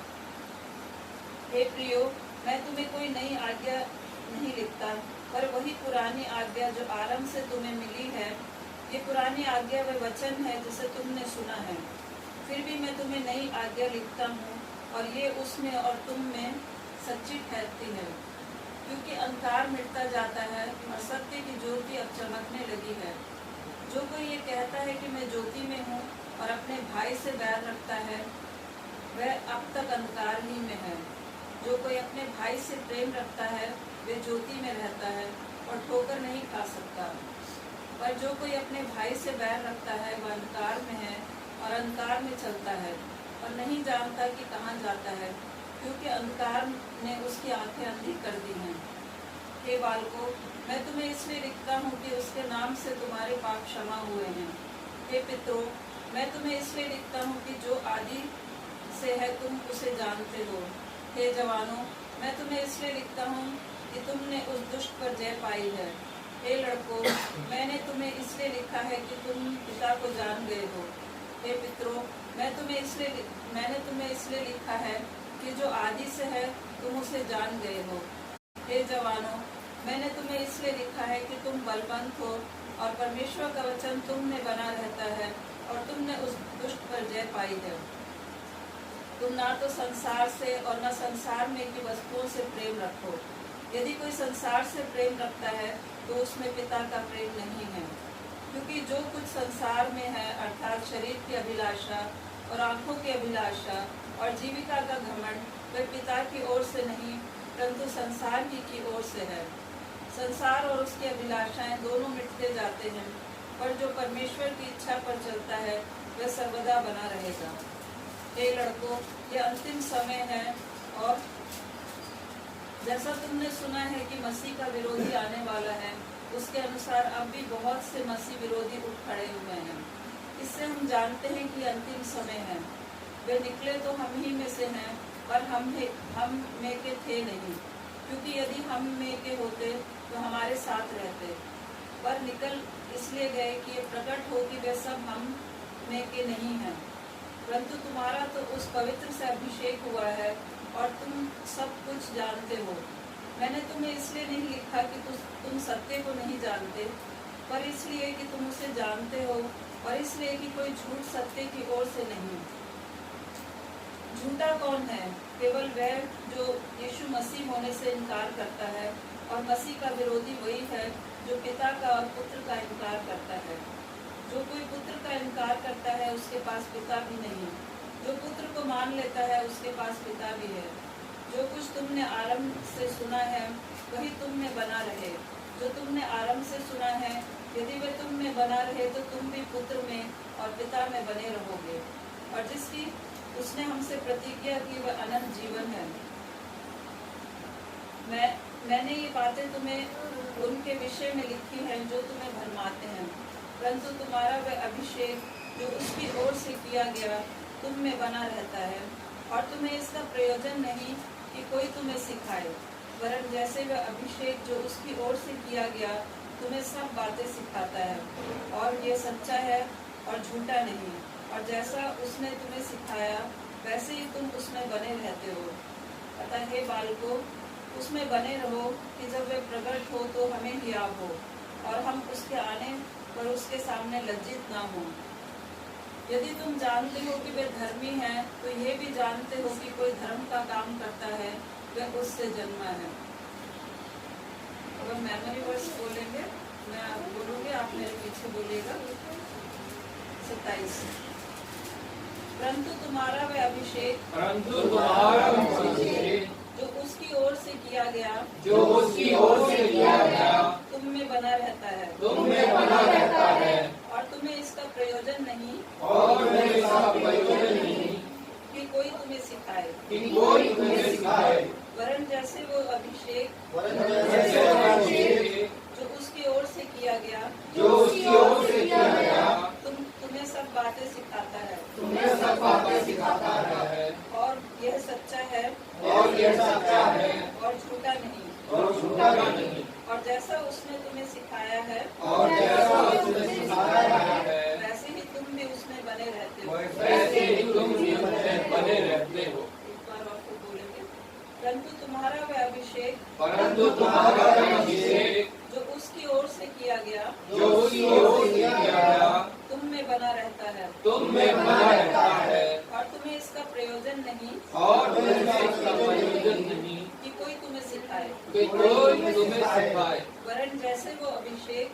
हे प्रियो, मैं तुम्हें कोई नई आज्ञा नहीं लिखता, पर वही पुरानी आज्ञा जो आरंभ से तुम्हें मिली है। ये पुरानी आज्ञा वह वचन है जिसे तुमने सुना है। फिर भी मैं तुम्हें नई आज्ञा लिखता हूँ और ये उसमें और तुम में सच्ची ठहरती है, क्योंकि अंधकार मिटता जाता है और सत्य की ज्योति अब चमकने लगी है। जो कोई ये कहता है कि मैं ज्योति में हूँ और अपने भाई से बैर रखता है, वह अब तक अंधकार ही में है। जो कोई अपने भाई से प्रेम रखता है वह ज्योति में रहता है और ठोकर नहीं खा सकता। पर जो कोई अपने भाई से बैर रखता है वह अंधकार में है और अंधकार में चलता है और नहीं जानता कि कहाँ जाता है, क्योंकि अंधकार ने उसकी आंखें अंधी कर दी हैं। हे बालकों, मैं तुम्हें इसलिए लिखता हूँ कि उसके नाम से तुम्हारे पाप क्षमा हुए हैं। हे पितरों, मैं तुम्हें इसलिए लिखता हूँ कि जो आदि से है तुम उसे जानते हो। हे जवानों, मैं तुम्हें इसलिए लिखता हूँ कि तुमने उस दुष्ट पर जय पाई है। हे लड़कों, मैंने तुम्हें इसलिए लिखा है कि तुम पिता को जान गए हो। हे पितरों, मैंने तुम्हें इसलिए लिखा है कि जो आदि से है तुम उसे जान गए हो। हे जवानों, मैंने तुम्हें इसलिए लिखा है कि तुम बलवंत हो और परमेश्वर का वचन तुम में बना रहता है और तुमने उस दुष्ट पर जय पाई है। तुम ना तो संसार से और न संसार में की वस्तुओं से प्रेम रखो। यदि कोई संसार से प्रेम रखता है तो उसमें पिता का प्रेम नहीं है, क्योंकि जो कुछ संसार में है अर्थात शरीर की अभिलाषा और आंखों की अभिलाषा और जीविका का घमंड, वह पिता की ओर से नहीं परंतु संसार ही की ओर से है। संसार और उसकी अभिलाषाएं दोनों मिटते जाते हैं, पर जो परमेश्वर की इच्छा पर चलता है वह सर्वदा बना रहेगा। हे लड़कों, ये अंतिम समय है और जैसा तुमने सुना है कि मसीह का विरोधी आने वाला है, उसके अनुसार अब भी बहुत से मसीह विरोधी उठ खड़े हुए हैं। इससे हम जानते हैं कि अंतिम समय है। वे निकले तो हम ही में से हैं, पर हम में के थे नहीं, क्योंकि यदि हम में के होते तो हमारे साथ रहते। पर निकल इसलिए गए कि ये प्रकट हो कि वे सब हम में के नहीं हैं। परंतु तुम्हारा तो उस पवित्र से अभिषेक हुआ है और तुम सब कुछ जानते हो। मैंने तुम्हें इसलिए नहीं लिखा कि तुम सत्य को नहीं जानते, पर इसलिए कि तुम उसे जानते हो और इसलिए कि कोई झूठ सत्य की ओर से नहीं। झूठा कौन है? केवल वह जो यीशु मसीह होने से इनकार करता है, और मसीह का विरोधी वही है जो पिता का और पुत्र का इनकार करता है। जो कोई पुत्र का इनकार करता है उसके पास पिता भी नहीं। जो पुत्र को मान लेता है उसके पास पिता भी है। जो कुछ तुमने आरंभ से सुना है वही तुम में बना रहे। जो तुमने आरंभ से सुना है, यदि वह तुम में बना रहे तो तुम भी पुत्र में और पिता में बने रहोगे। और जिसकी उसने हमसे प्रतिज्ञा की वह अनंत जीवन है। मैंने ये बातें तुम्हें उनके विषय में लिखी हैं जो तुम्हें भरमाते हैं, परंतु तुम्हारा वह अभिषेक जो उसकी ओर से किया गया तुम में बना रहता है। और तुम्हें इसका प्रयोजन नहीं कि कोई तुम्हें सिखाए, वरन जैसे वह अभिषेक जो उसकी ओर से किया गया तुम्हें सब बातें सिखाता है, और ये सच्चा है और झूठा नहीं। और जैसा उसने तुम्हें सिखाया वैसे ही तुम उसमें बने रहते हो। अतः हे बालकों, उसमें बने रहो कि जब वे प्रकट हो तो हमें हियाव हो और हम उसके आने पर उसके सामने लज्जित ना हो। यदि तुम जानते हो कि वे धर्मी हैं, तो ये भी जानते हो कि कोई धर्म का काम करता है वह उससे जन्मा है। अब हम मेमोरी वर्स बोलेंगे, मैं बोलूँगी, आप मेरे पीछे बोलिएगा। 27 परंतु तुम्हारा वह अभिषेक जो उसकी ओर से किया गया तुम में बना रहता है। और तुम्हें इसका प्रयोजन नहीं कि कोई तुम्हें सिखाए, वरन जैसे वो अभिषेक जो ये सच्चा है और झूठा नहीं। और झूठा नहीं। और जैसा उसने तुम्हें सिखाया है और जैसा उसने सिखाया है वैसे ही तुम भी उसमें बने रहते हो। वैसे ही तुम भी उसमें बने रहते हो। एक बार और फिर बोलेंगे। परंतु तुम्हारा वह अभिषेक परंतु तुम्हारा अभिषेक जो उसकी ओर से किया गया जो उसकी ओर से किया गया तुम में बना रहता है तुम में बना रहता है और तुम्हें इसका प्रयोजन नहीं और तुम्हें इसका प्रयोजन नहीं कि कोई तुम्हें सिखाए, कि कोई तुम्हें सिखाए। वरन जैसे वो अभिषेक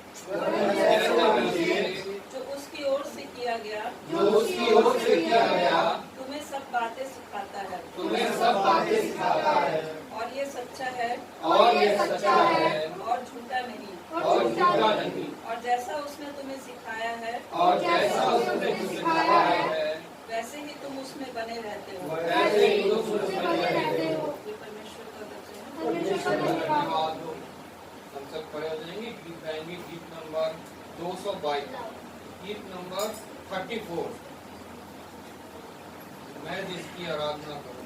जैसे अभिषेक जो उसकी ओर से किया गया जो उसकी ओर से किया गया तुम्हें सब बातें सिखाता है तुम्हें सब बातें सिखाता है और ये सच्चा है और ये सच्चा है और झूठा नहीं। और झूठा नहीं। और जैसा उसने तुम्हें सिखाया है और जैसा उसने तुम्हें सिखाया है वैसे ही तुम उसमें बने रहते हो। वैसे ही तुम उसमें बने रहते हो। ये परमेश्वर का वचन है। धन्यवाद हो। हम सब खड़े हो जाएंगे, गीत गाएंगे, गीत नंबर 222, गीत नंबर 34, मैं जिसकी आराधना करूं।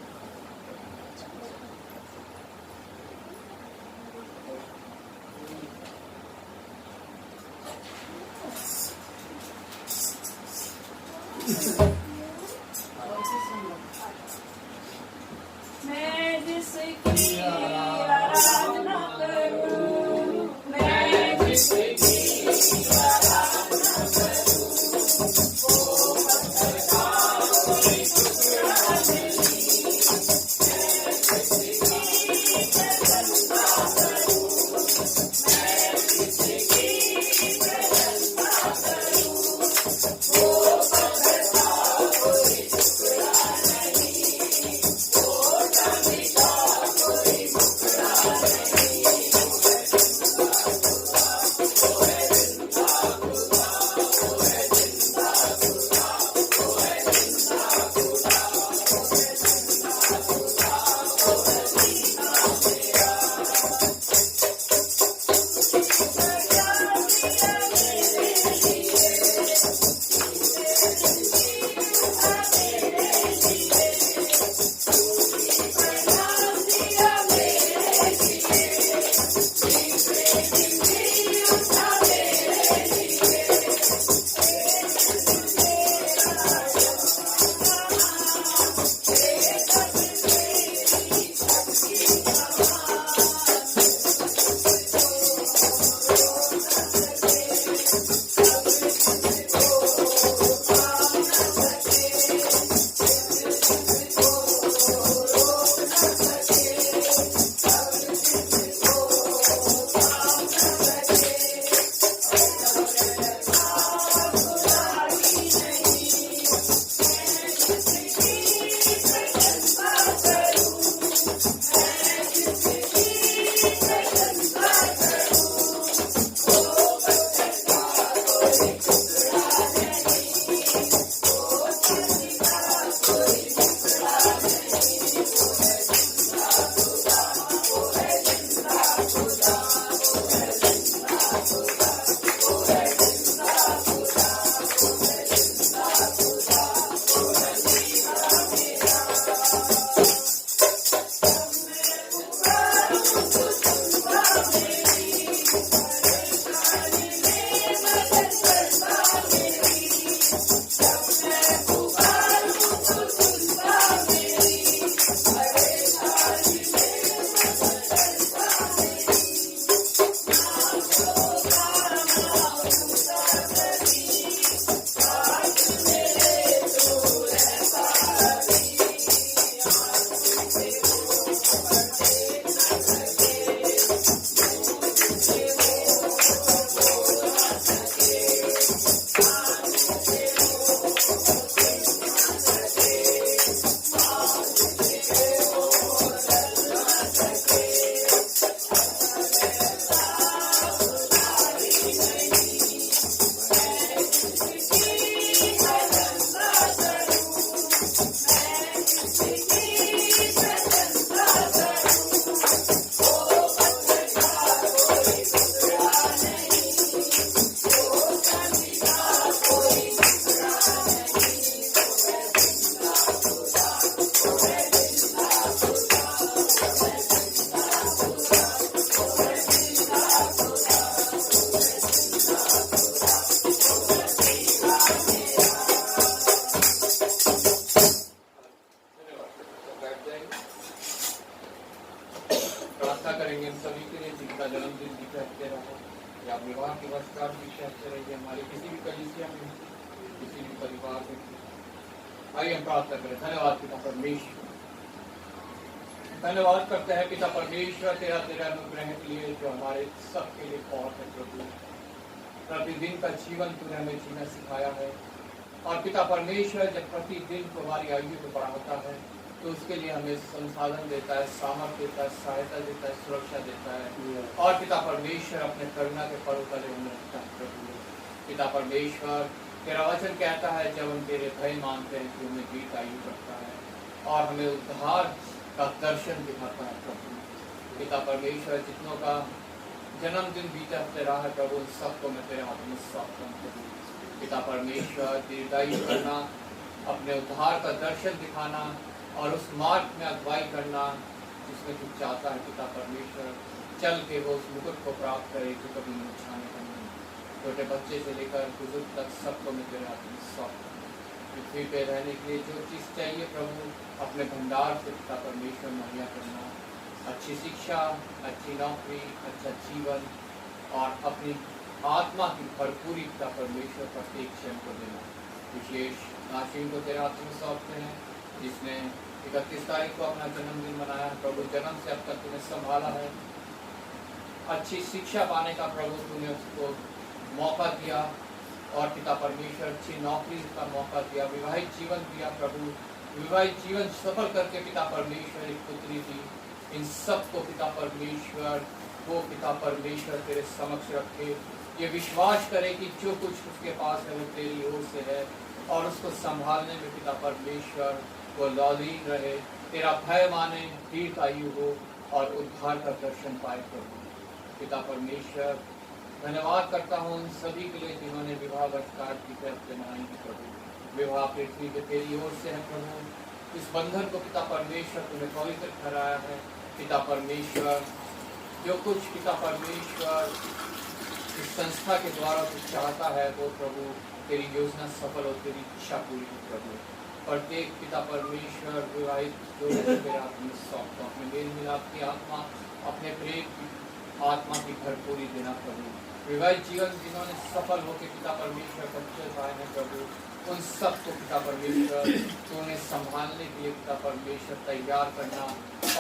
मैं जिसकी आराधना करूं, मैं जिसकी करेंगे हम सभी के लिए जिनका जन्मदिन बीते हफ्ते रहा या विवाह की वर्षगांठ बीते हफ्ते रही है, हमारे किसी भी कलीसिया में, किसी भी परिवार में। आइए हम प्रार्थना करें। धन्यवाद पिता परमेश्वर, धन्यवाद करते हैं पिता परमेश्वर तेरा अनुग्रह के लिए जो हमारे सबके लिए बहुत है प्रभु। प्रतिदिन का जीवन तूने हमें जीना सिखाया है और पिता परमेश्वर जब प्रतिदिन को हमारी आयु को बढ़ाता है तो उसके लिए हमें संसाधन देता है, सामर्थ्य देता है, सहायता देता है, सुरक्षा देता है और पिता परमेश्वर अपने करुणा के पर्व तले हमें रखता है प्रभु। पिता परमेश्वर तेरा वचन कहता है जब हम तेरे भय मानते हैं कि हमें जीत आयु करता है और हमें उद्धार का दर्शन दिखाता है प्रभु। पिता परमेश्वर जितनों का जन्मदिन बीते हफ्ते रहा है प्रभु, उन सबको मैं तेरे हाथ में सौंपता हूं प्रभु। पिता परमेश्वर दीर्घायु करना, अपने उद्धार का दर्शन दिखाना और उस मार्ग में अगुवाई करना जिसमें तू चाहता है पिता परमेश्वर, चल के वो उस मुकुट को प्राप्त करे जो कभी नुकसान का नहीं। छोटे बच्चे से लेकर बुजुर्ग तक सबको मैं तेरे हाथ में सौंपता हूं। पृथ्वी पे रहने के लिए जो चीज़ चाहिए प्रभु अपने भंडार से पिता परमेश्वर मुहैया करना, अच्छी शिक्षा, अच्छी नौकरी, अच्छा जीवन और अपनी आत्मा की भरपूरी पिता परमेश्वर प्रत्येक क्षण को देना। विशेष नाशिम को तेरे हाथ में सौंपते हैं जिसने 31 तारीख को अपना जन्मदिन मनाया है प्रभु। जन्म से अब तक तूने संभाला है, अच्छी शिक्षा पाने का प्रभु तूने उसको मौका दिया और पिता परमेश्वर अच्छी नौकरी का मौका दिया, विवाहित जीवन दिया प्रभु। विवाहित जीवन सफल करके पिता परमेश्वर एक पुत्री दी। इन सब को पिता परमेश्वर वो पिता परमेश्वर तेरे समक्ष रखे, ये विश्वास करे कि जो कुछ उसके पास है वो तेरी ओर से है और उसको संभालने में पिता परमेश्वर वो लौलीन रहे, तेरा भय माने, दीर्घ आयु हो और उद्धार का दर्शन पाए प्रभु। पिता परमेश्वर धन्यवाद करता हूँ उन सभी के लिए जिन्होंने विवाह वर्षगांठ की तरफ से मनाई है प्रभु। विवाह पृथ्वी के तेरी ओर से है प्रभु। इस बंधन को पिता परमेश्वर तूने पवित्र ठहराया है पिता परमेश्वर। जो कुछ पिता परमेश्वर इस संस्था के द्वारा कुछ चाहता है वो प्रभु तेरी योजना सफल और तेरी इच्छा पूरी हो प्रभु। प्रत्येक पिता परमेश्वर विवाहित जो मेरे हाथ में सौंपता हूं, अपने मेल मिलाप की आत्मा, अपने प्रेम की आत्मा की भरपूरी देना प्रभु। विवाहित जीवन जिन्होंने सफल होकर पिता परमेश्वर बच्चे पाए हैं प्रभु, उन सबको पिता परमेश्वर तो उन्हें संभालने के लिए पिता परमेश्वर तैयार करना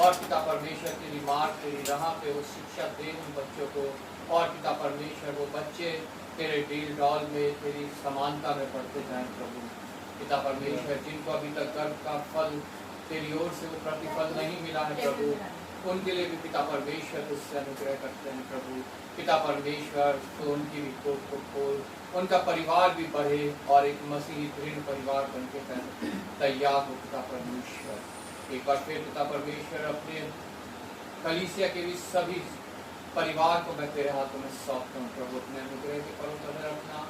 और पिता परमेश्वर तेरी मार्ग तेरी राह पे वो शिक्षा दे उन बच्चों को और पिता परमेश्वर वो बच्चे तेरे डील डॉल में तेरी समानता में बढ़ते जाएं प्रभु। पिता परमेश्वर जिनको अभी तक गर्भ का फल तेरी ओर से वो प्रतिफल नहीं मिला है प्रभु, उनके लिए भी पिता परमेश्वर उससे अनुग्रह करते हैं प्रभु। पिता परमेश्वर तो उनकी भी कोख को खोल, उनका परिवार भी बढ़े और एक मसीही दृढ़ परिवार बन के तैयार हो पिता परमेश्वर। एक बार फिर पिता परमेश्वर अपने कलीसिया के भी सभी परिवार को मैं तेरे हाथों में सौंपता हूँ प्रभु। अपने अनुग्रह के पर्वत में रखना,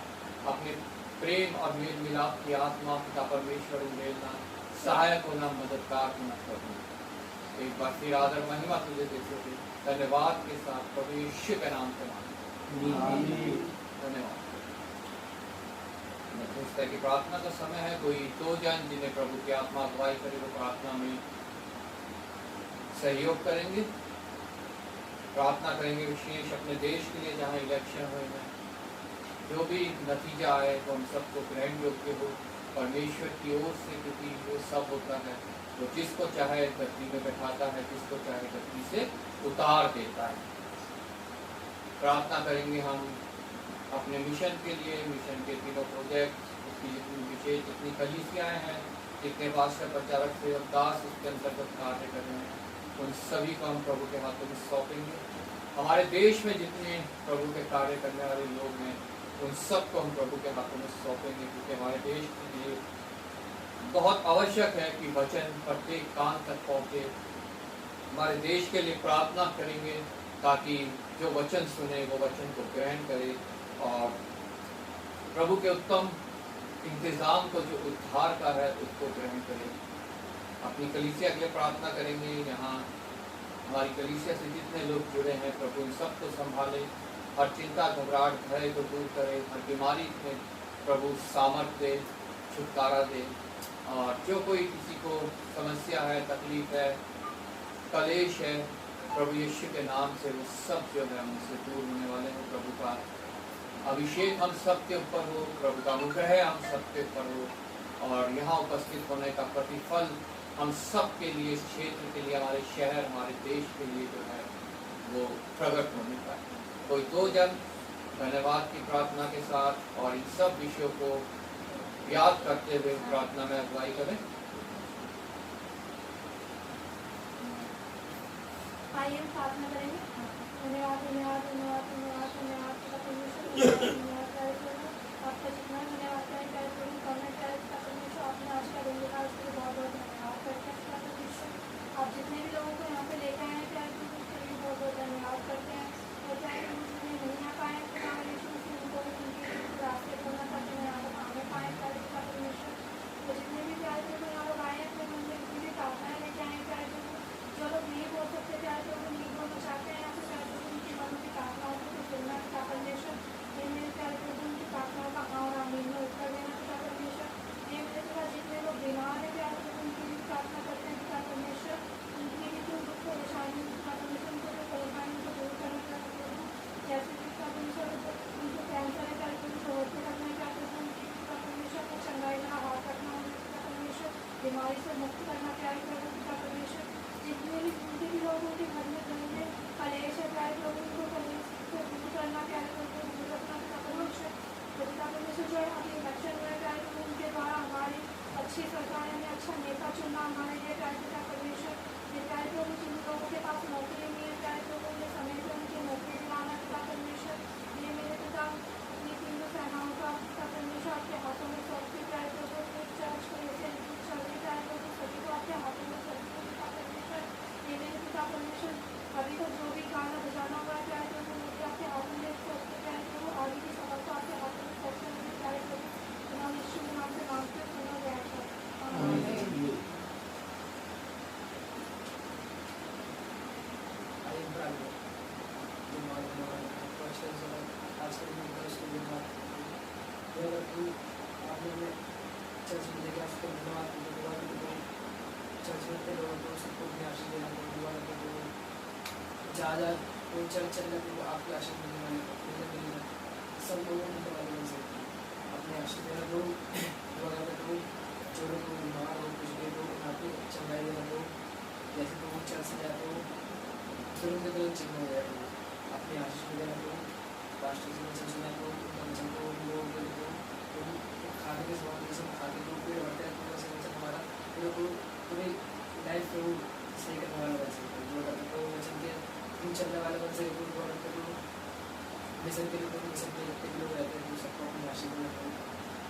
अपने प्रेम और मेल मिलाप की आत्मा पिता परमेश्वर उमेरना, सहायक होना, मददगार होना प्रभु। एक बार फिर आदर महिमा तुझे देते हुए धन्यवाद के साथ प्रभु यीशु के नाम से मांगते हैं। धन्यवाद। सोचता है कि प्रार्थना का समय है। कोई दो जन जिन्हें प्रभु की आत्मा अगुवाई करे वो प्रार्थना में सहयोग करेंगे, प्रार्थना करेंगे विशेष अपने देश के लिए जहाँ इलेक्शन हुए हैं। जो भी नतीजा आए तो हम सबको ग्रहण योग्य हो परमेश्वर की ओर से, क्योंकि वो सब होता है वो जिसको चाहे धरती में बैठाता है, जिसको चाहे धरती से उतार देता है। प्रार्थना करेंगे हम अपने मिशन के लिए, मिशन के तीनों प्रोजेक्ट, उसकी जितनी विशेष जितनी कलीसियाएँ हैं, जितने पास्टर प्रचारक सेवक दास उसके अंतर्गत कार्य कर रहे हैं, उन सभी को हम प्रभु के हाथों में सौंपेंगे। हमारे देश में जितने प्रभु के कार्य करने वाले लोग हैं उन सबको हम प्रभु के हाथों में सौंपेंगे, क्योंकि हमारे देश के लिए बहुत आवश्यक है कि वचन प्रत्येक कान तक पहुँचे। हमारे देश के लिए प्रार्थना करेंगे ताकि जो वचन सुने वो वचन को ग्रहण करे और प्रभु के उत्तम इंतज़ाम को जो उद्धार का है उसको ग्रहण करे। अपनी कलीसिया के लिए प्रार्थना करेंगे। यहाँ हमारी कलीसिया से जितने लोग जुड़े हैं प्रभु इन सबको संभाले, हर चिंता घबराहट भय को दूर करे, हर बीमारी में प्रभु सामर्थ्य दे, छुटकारा दे। और जो कोई किसी को समस्या है, तकलीफ है, कलेश है, प्रभु यीशु के नाम से वो सब जो है हमसे दूर होने वाले हैं। प्रभु का अभिषेक हम सबके ऊपर हो, प्रभु का अनुग्रह हम सबके ऊपर हो, और यहाँ उपस्थित होने का प्रतिफल हम सब के लिए, इस क्षेत्र के लिए, हमारे शहर, हमारे देश के लिए जो है वो प्रकट होने का। कोई दो जन धन्यवाद की प्रार्थना के साथ और इन सब विषयों को याद करते हुए प्रार्थना में अगुवाई करें। आइए हम प्रार्थना करेंगे। धन्यवाद धन्यवाद धन्यवाद धन्यवाद धन्यवाद आपका जितना धन्यवाद करें चाहे पूरी करना चाहे परमेश्वर आपने आज का दिन दिखा उसके लिए बहुत बहुत धन्यवाद करते हैं परमेश्वर। आप जितने भी लोगों को यहाँ पे लेके आए हैं चाहे उसके लिए बहुत बहुत धन्यवाद करते हैं। और चाहे उन्हें नहीं आ पाए उनको उनके रास्ते खोलना ताकि मैं यहाँ पर आने पाए चाहे परमेश्वर। तो जितने भी चाहे लोग यहाँ लोग आए अपने मन में जितनी भी प्रार्थनाएं लेके आए चाहे जो लोग नहीं बोल सकते चाहे जो लोग नहीं बोलना चाहते हैं या फिर चाहे जो उनकी मन की प्रार्थनाओं को सुनना पिता परमेश्वर। ये मेरे प्यारे प्रभु उनकी प्रार्थनाओं का हाँ और आमीन में उत्तर देना पिता परमेश्वर। ये मेरे पिता जितने लोग बीमार है प्यारे प्रभु उनकी भी प्रार्थना करते हैं पिता परमेश्वर। उनकी भी जो दुख परेशानी पिता परमेश्वर उनको जो परेशानी उनको दूर करना पिता प्रभु। जैसे पिता परमेश्वर उनको कैंसर है प्यारे प्रभु को होते रखना है प्यारे प्रभु उनकी पिता परमेश्वर को चंगाई का हाथ रखना उनके पिता परमेश्वर। बीमारी से मुक्त करना प्यारे प्रभु पिता परमेश्वर। जितने भी लोग उनके घर में कलेश है प्यारे प्रभु उनको कलेश को दूर करना प्यारे प्रभु दूर रखना पिता परमेश्वर। पिता परमेश्वर जो है अभी इलेक्शन हुए प्यारे प्रभु उनके द्वारा हमारी अच्छी सरकार में अच्छा नेता चुनना हमारे लिए प्यारे पिता परमेश्वर। ये प्यारे प्रभु जिन लोगों के पास नौकरी नहीं है प्यारे प्रभु ये समय से उनकी नौकरी दिलाना पिता परमेश्वर। ये मेरे पिता अपनी तीनों सेनाओं का पिता परमेश्वर आपके हाथों में सौंपती प्यारे प्रभु चर्च को ऐसे चल रही प्यारे प्रभु सभी को आपके हाथों में सौंपती पिता परमेश्वर। ये मेरे पिता परमेश्वर अभी तो जो भी गाना बजाना हुआ है प्यारे प्रभु मुझे आपके हाथों में सौंपते प्यारे प्रभु। आगे की सफर को आपके हाथों में सौंपते हुए प्यारे प्रभु तुम्हारे यीशु के नाम से मांगते सुना गया है। ज़्यादा कोई चर्च चल रहा है आपके आशीष मिलने वाले सब लोगों को वाले बन सकते अपने आशीष देना दो वगैरह दो जो लोग बीमार हो कुछ भी हो आपको चंगाई देना दो। जैसे तो चर्च से जाते हो फिर उनके गलत चिन्ह हो जाएगा अपने आशीष देना दो। पास्टर से वचन सुना दो वचन को लोगों को दो खाने के सवाल ये सब खाते दो पेड़ बढ़ते हैं थोड़ा सा वचन हमारा पूरी लाइफ को सही करने वाला बन सकते जो वचन के चलने वाले बन सके कोई गौरव कर लो मिशन के लिए कोई मिशन के जितने लोग रहते हैं सबको अपनी आशीष में रखो।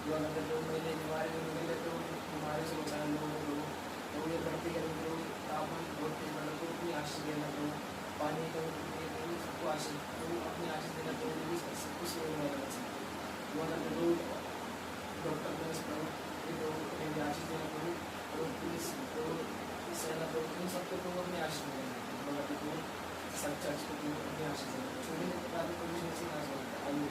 जो अगर लोग मेले बीमारी में निकले तो बीमारी से बचाने लोगों को तो ये बढ़ती करें लोग तापमान बहुत तेज बढ़ा तो अपनी आशीष देना दो। पानी का सबको आशीष तो अपनी आशीष देना दो सब कुछ होने वाला बन सकते वो अगर लोग डॉक्टर नर्स करो लोग आशीष देना दो और पुलिस को सेना दो इन सबको तो अपनी आशीष देना दो। सब चर्च को अपनी आशीष देना छोटे प्रकार को भी सिखा सकते हैं।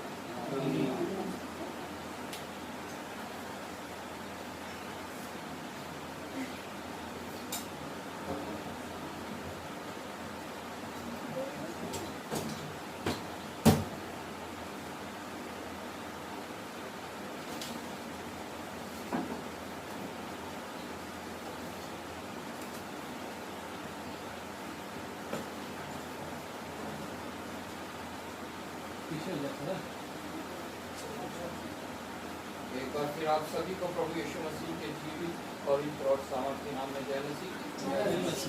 एक बार फिर आप सभी को प्रभु यीशु मसीह के जीवित पवित्र और सामर्थ्य नाम में जय मसीह।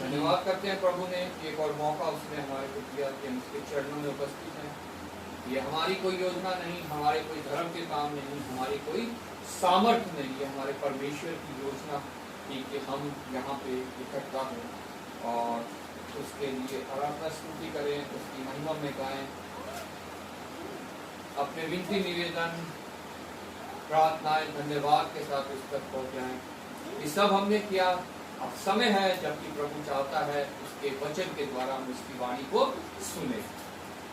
धन्यवाद करते हैं प्रभु ने एक और मौका उसने हमारे को दिया कि हम उसके चरणों में उपस्थित हैं। ये हमारी कोई योजना नहीं, हमारे कोई धर्म के काम नहीं, हमारी कोई सामर्थ्य नहीं, ये हमारे परमेश्वर की योजना थी कि हम यहाँ पे इकट्ठा हों और उसके लिए आराधना स्तुति करें, उसकी महिमा में गाएं, अपने विनती निवेदन प्रार्थनाएं धन्यवाद के साथ उस तक पहुँचाएं। ये सब हमने किया। अब समय है जबकि प्रभु चाहता है उसके वचन के द्वारा हम उसकी वाणी को सुने।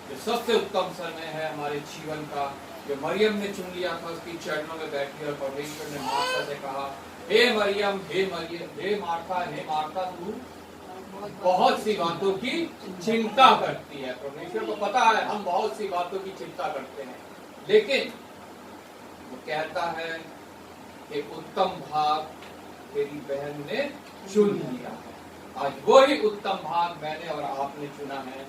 जो सबसे उत्तम समय है हमारे जीवन का, जो मरियम ने चुन लिया था उसकी चरणों में बैठी और परमेश्वर ने मार्था से कहा, हे मरियम हे मार्था तू बहुत सी बातों की चिंता करती है। परमेश्वर को पता है हम बहुत सी बातों की चिंता करते हैं, लेकिन वो कहता है कि उत्तम भाग तेरी बहन ने चुन लिया है। आज वही उत्तम भाग मैंने और आपने चुना है,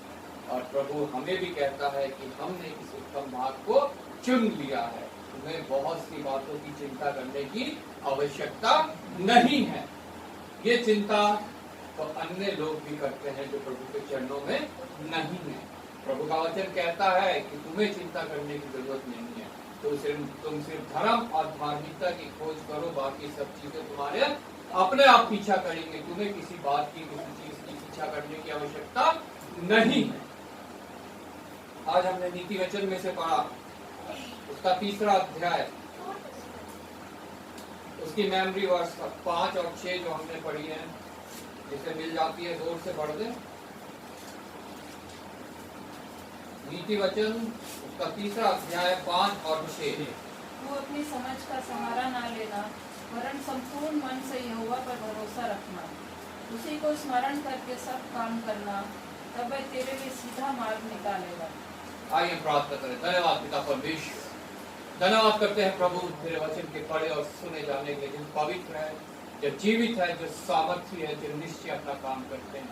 और प्रभु हमें भी कहता है कि हमने इस उत्तम भाग को चुन लिया है। तुम्हें बहुत सी बातों की चिंता करने की आवश्यकता नहीं है। ये चिंता तो अन्य लोग भी करते हैं जो प्रभु के चरणों में नहीं है। प्रभु का वचन कहता है कि तुम्हें चिंता करने की जरूरत नहीं है, तो तुम सिर्फ धर्म और धार्मिकता की खोज करो, बाकी सब चीजें तुम्हारे अपने आप पीछा करेंगे। तुम्हें किसी बात की, किसी चीज की पीछा करने की आवश्यकता नहीं है। आज हमने नीति वचन में से पढ़ा, उसका 3रा अध्याय, उसकी मेमोरी वर्स 5 और 6 जो हमने पढ़ी है, जिसे मिल जाती है जोर से पढ़ दे। नीति वचन उसका 3रा अध्याय 5 और 6। तू अपनी समझ का सहारा ना लेना, वरन संपूर्ण मन से यहोवा पर भरोसा रखना, उसी को स्मरण करके सब काम करना, तब वह तेरे लिए सीधा मार्ग निकालेगा। आइए प्रार्थना करें। धन्यवाद पिता परमेश्वर, धन्यवाद करते हैं प्रभु तेरे वचन के पढ़े और सुने जाने के, जो पवित्र है, जो जीवित है, जो सामर्थ्य है, जो निश्चय अपना काम करते हैं।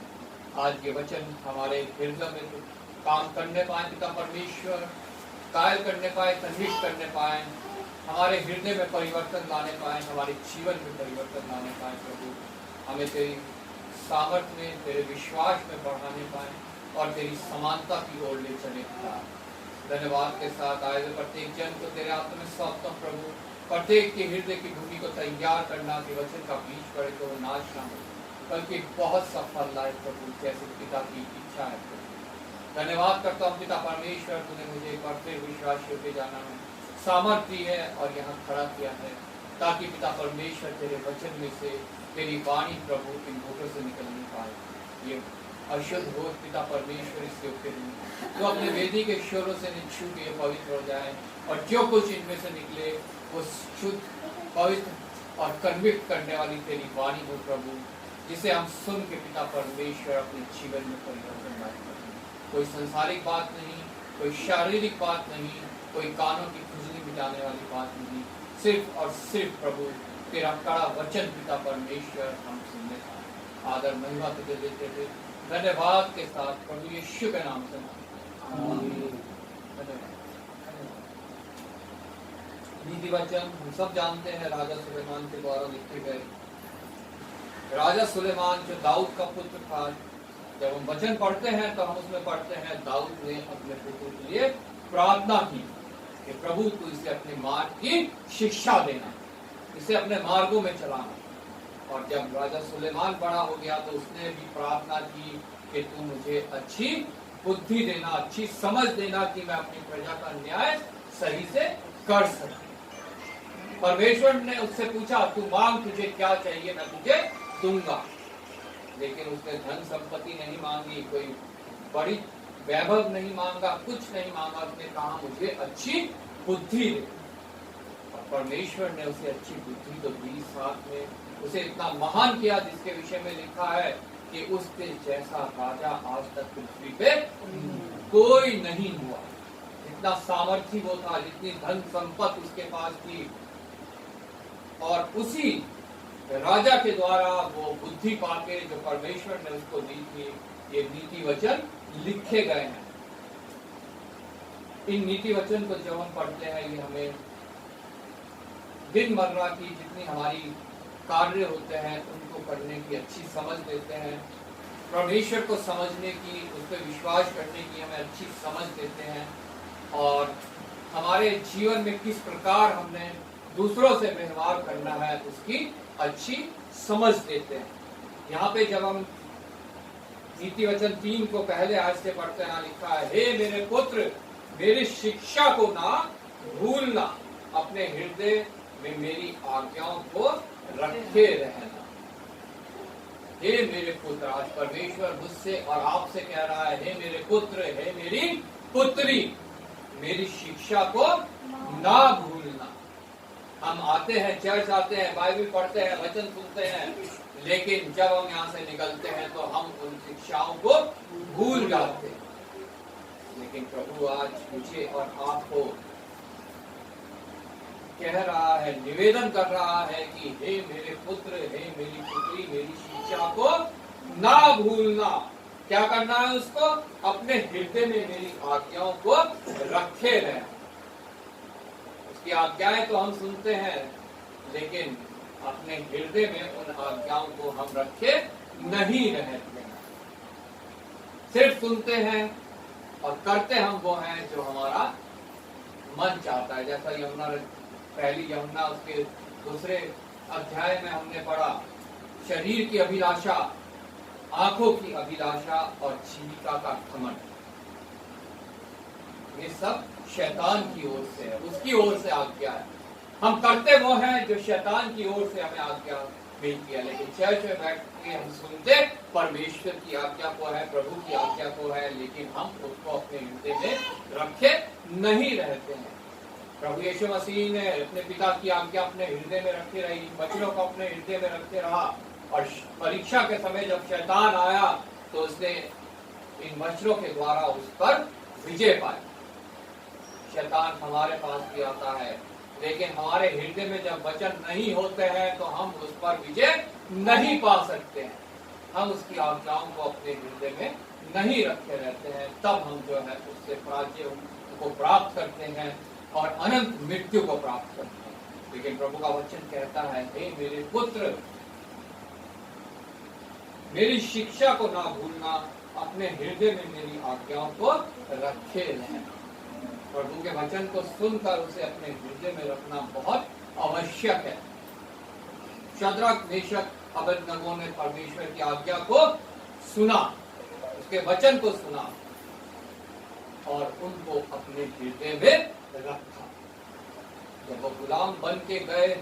आज ये वचन हमारे हृदय में काम करने पाए पिता परमेश्वर, कायल करने पाए, तन्वित करने पाए, हमारे हृदय में परिवर्तन लाने पाए, हमारे जीवन में परिवर्तन लाने पाए। प्रभु हमें तेरी सामर्थ्य में, तेरे विश्वास में बढ़ाने पाए और तेरी समानता की ओर ले चले। धन्यवाद के साथ आए प्रत्येक जन को तेरे हाथ में सौंपता हूं प्रभु। प्रत्येक के हृदय की भूमि को तैयार करना कि वचन का बीज पड़े तो वो नाश ना हो, बल्कि बहुत सफल लाए प्रभु, जैसे पिता की इच्छा है प्रभु। धन्यवाद करता हूँ पिता परमेश्वर, तूने मुझे एक बार फिर विश्वास होते जाना है, सामर्थ्य है और यहाँ खड़ा किया है, ताकि पिता परमेश्वर तेरे वचन में से तेरी वाणी प्रभु इन होठों से निकलने पाए। ये अशुद्ध हो पिता परमेश्वर इसके ऊपर तो अपने वेदी के शोरों से निच्छू के पवित्र हो जाए, और जो कुछ इनमें से निकले वो शुद्ध, पवित्र और कन्विक्ट करने वाली तेरी वाणी हो प्रभु, जिसे हम सुन के पिता परमेश्वर अपने जीवन में परिवर्तन लाए। कोई संसारिक बात नहीं, कोई शारीरिक बात नहीं, कोई कानों की खुजली मिटाने वाली बात नहीं, सिर्फ और सिर्फ प्रभु तेरा कड़ा वचन पिता परमेश्वर हम सुनने पाए। आदर महिमा तुझे देते थे धन्यवाद के साथ प्रभु यीशु के नाम से। नीति वचन हम सब जानते हैं राजा सुलेमान के द्वारा लिखे गए। राजा सुलेमान जो दाऊद का पुत्र था, जब हम वचन पढ़ते हैं तो हम उसमें पढ़ते हैं दाऊद ने अपने पुत्र के लिए प्रार्थना की कि प्रभु तू इसे अपने मार्ग की शिक्षा देना, इसे अपने मार्गों में चलाना। और जब राजा सुलेमान बड़ा हो गया तो उसने भी प्रार्थना की कि तू मुझे अच्छी बुद्धि देना, अच्छी समझ देना कि मैं अपनी प्रजा का न्याय सही से कर सकूं। परमेश्वर ने उससे पूछा तू मांग, तुझे क्या चाहिए मैं तुझे दूंगा। लेकिन उसने धन संपत्ति नहीं मांगी, कोई बड़ी वैभव नहीं मांगा, कुछ नहीं मांगा। उसने कहा मुझे अच्छी बुद्धि दे, और परमेश्वर ने उसे अच्छी बुद्धि तो दी, साथ में उसे इतना महान किया जिसके विषय में लिखा है कि उसके जैसा राजा आज तक पृथ्वी पे कोई नहीं हुआ। जितना सामर्थ्य वो था, जितनी धन संपत्ति उसके पास थी, और उसी राजा के द्वारा वो बुद्धि पाके जो परमेश्वर ने उसको दी थी, ये नीति वचन लिखे गए हैं। इन नीति वचन को जब हम पढ़ते हैं, ये हमें दिन मर्रा की जितनी हमारी कार्य होते हैं उनको करने की अच्छी समझ देते हैं, परमेश्वर को समझने की, उस पर विश्वास करने की हमें अच्छी समझ देते हैं, और हमारे जीवन में किस प्रकार हमने दूसरों से व्यवहार करना है उसकी अच्छी समझ देते हैं। यहाँ पे जब हम नीति वचन 3 को पहले आज से पढ़ते हैं, लिखा है हे मेरे पुत्र मेरी शिक्षा को ना भूलना, अपने हृदय में मेरी आज्ञाओं को रखे रहना। हे मेरे पुत्र, आज परमेश्वर मुझसे और आपसे कह रहा है हे मेरे पुत्र, हे मेरी पुत्री, मेरी शिक्षा को ना भूलना। हम आते हैं, चर्च आते हैं, बाइबल पढ़ते हैं, वचन सुनते हैं, लेकिन जब हम यहाँ से निकलते हैं तो हम उन शिक्षाओं को भूल जाते हैं। लेकिन प्रभु आज मुझे और आपको कह रहा है, निवेदन कर रहा है कि हे मेरे पुत्र, हे मेरी पुत्री, मेरी शिक्षा को ना भूलना। क्या करना है उसको? अपने हृदय में मेरी आज्ञाओं को रखे रहना। उसकी आज्ञाएं तो हम सुनते हैं, लेकिन अपने हृदय में उन आज्ञाओं को हम रखे नहीं रहते हैं। सिर्फ सुनते हैं और करते हम वो हैं जो हमारा मन चाहता है। जैसा यमुना, पहली यमुना उसके दूसरे अध्याय में हमने पढ़ा, शरीर की अभिलाषा, आंखों की अभिलाषा और जीविका का घमंड, ये सब शैतान की ओर से है, उसकी ओर से आज्ञा है। हम करते वो हैं जो शैतान की ओर से हमें आज्ञा मिलती है। लेकिन चर्च में बैठ के हम सुनते परमेश्वर की आज्ञा को है, प्रभु की आज्ञा को है, लेकिन हम उसको अपने हृदय में रखे नहीं रहते हैं। प्रभु यीशु मसीह ने अपने पिता की आज्ञा अपने हृदय में रखे रही, वचनों को अपने हृदय में रखे रहा, और परीक्षा के समय जब शैतान आया तो उसने इन वचनों के द्वारा उस पर विजय पाई। शैतान हमारे पास भी आता है, लेकिन हमारे हृदय में जब वचन नहीं होते हैं तो हम उस पर विजय नहीं पा सकते हैं। हम उसकी आज्ञाओं को अपने हृदय में नहीं रखे रहते हैं, तब हम जो है उससे पराजय को प्राप्त करते हैं और अनंत मृत्यु को प्राप्त करते हैं। लेकिन प्रभु का वचन कहता है, हे मेरे पुत्र, मेरी शिक्षा को ना भूलना, अपने हृदय में मेरी आज्ञाओं को रखे रहना। प्रभु के वचन को सुनकर उसे अपने हृदय में रखना बहुत आवश्यक है। शद्रक, मेशक, अबेदनगो ने परमेश्वर की आज्ञा को सुना, उसके वचन को सुना और उनको अपने हृदय में रखा। जब वो गुलाम बन के गए,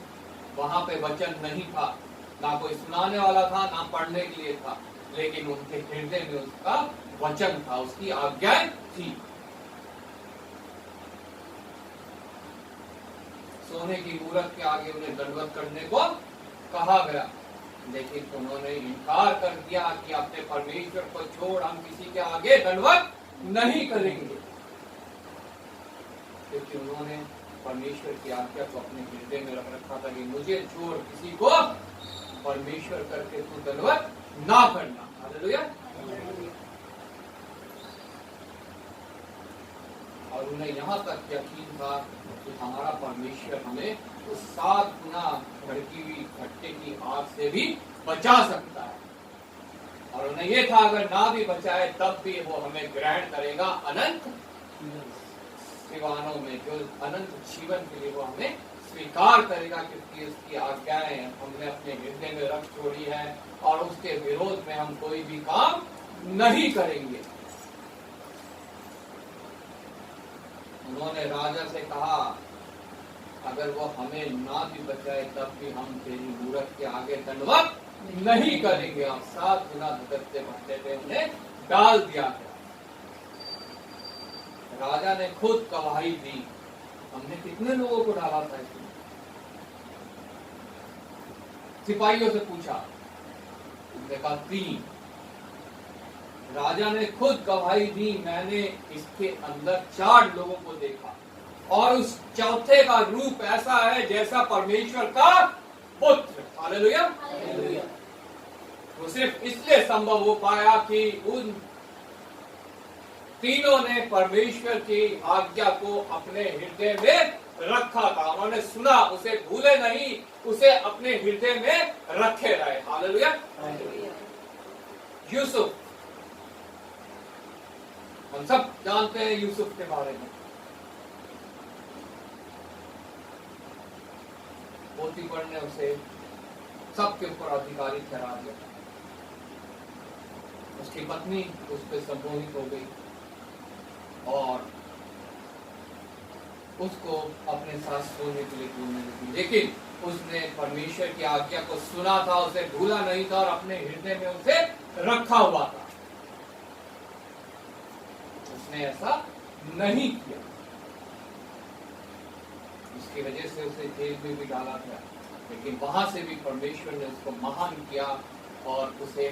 वहां पे वचन नहीं था, ना कोई सुनाने वाला था, ना पढ़ने के लिए था, लेकिन उनके हृदय में उसका वचन था, उसकी आज्ञाएं थी। सोने की मूरत के आगे उन्हें दंडवत करने को कहा गया, लेकिन उन्होंने इनकार कर दिया कि अपने परमेश्वर को छोड़ हम किसी के आगे दंडवत नहीं करेंगे, क्योंकि उन्होंने परमेश्वर की आज्ञा को अपने हृदय में रख रखा था कि मुझे छोड़ किसी को परमेश्वर करके तू दंडवत ना करना। हालेलुया। और उन्हें यहाँ तक यकीन था कि हमारा परमेश्वर हमें उस 7 गुना भड़की हुई भट्टे की आग से भी बचा सकता है, और उन्हें ये था अगर ना भी बचाए तब भी वो हमें ग्रहण करेगा अनंत सिवानों में, जो अनंत जीवन के लिए वो हमें स्वीकार करेगा, क्योंकि उसकी आज्ञाएं हमने अपने हृदय में रख छोड़ी है और उसके विरोध में हम कोई भी काम नहीं करेंगे। उन्होंने राजा से कहा अगर वो हमें ना भी बचाए तब भी हम तेरी मूरत के आगे दंडवत नहीं करेंगे। और 7 गुना धधकते भट्टे पे उन्हें डाल दिया गया। राजा ने खुद गवाही दी। हमने कितने लोगों को डाला था इसमें? सिपाहियों से पूछा, उन्होंने कहा 3। राजा ने खुद गवाही दी, मैंने इसके अंदर 4 लोगों को देखा और उस चौथे का रूप ऐसा है जैसा परमेश्वर का पुत्र। हालेलुया। वो सिर्फ इसलिए संभव हो पाया कि उन तीनों ने परमेश्वर की आज्ञा को अपने हृदय में रखा था। उन्होंने सुना, उसे भूले नहीं, उसे अपने हृदय में रखे रहे। हालेलुया। यूसुफ, हम सब जानते हैं यूसुफ के बारे में। पोतीफर ने उसे सबके ऊपर अधिकारी ठहरा दिया। उसकी पत्नी उस पर सम्मोहित हो गई और उसको अपने साथ सोने के लिए घूमने लगी, लेकिन उसने परमेश्वर की आज्ञा को सुना था, उसे भूला नहीं था और अपने हृदय में उसे रखा हुआ था। उसने ऐसा नहीं किया, इसकी वजह से उसे जेल में भी डाला गया। लेकिन वहां से भी परमेश्वर ने उसको महान किया और उसे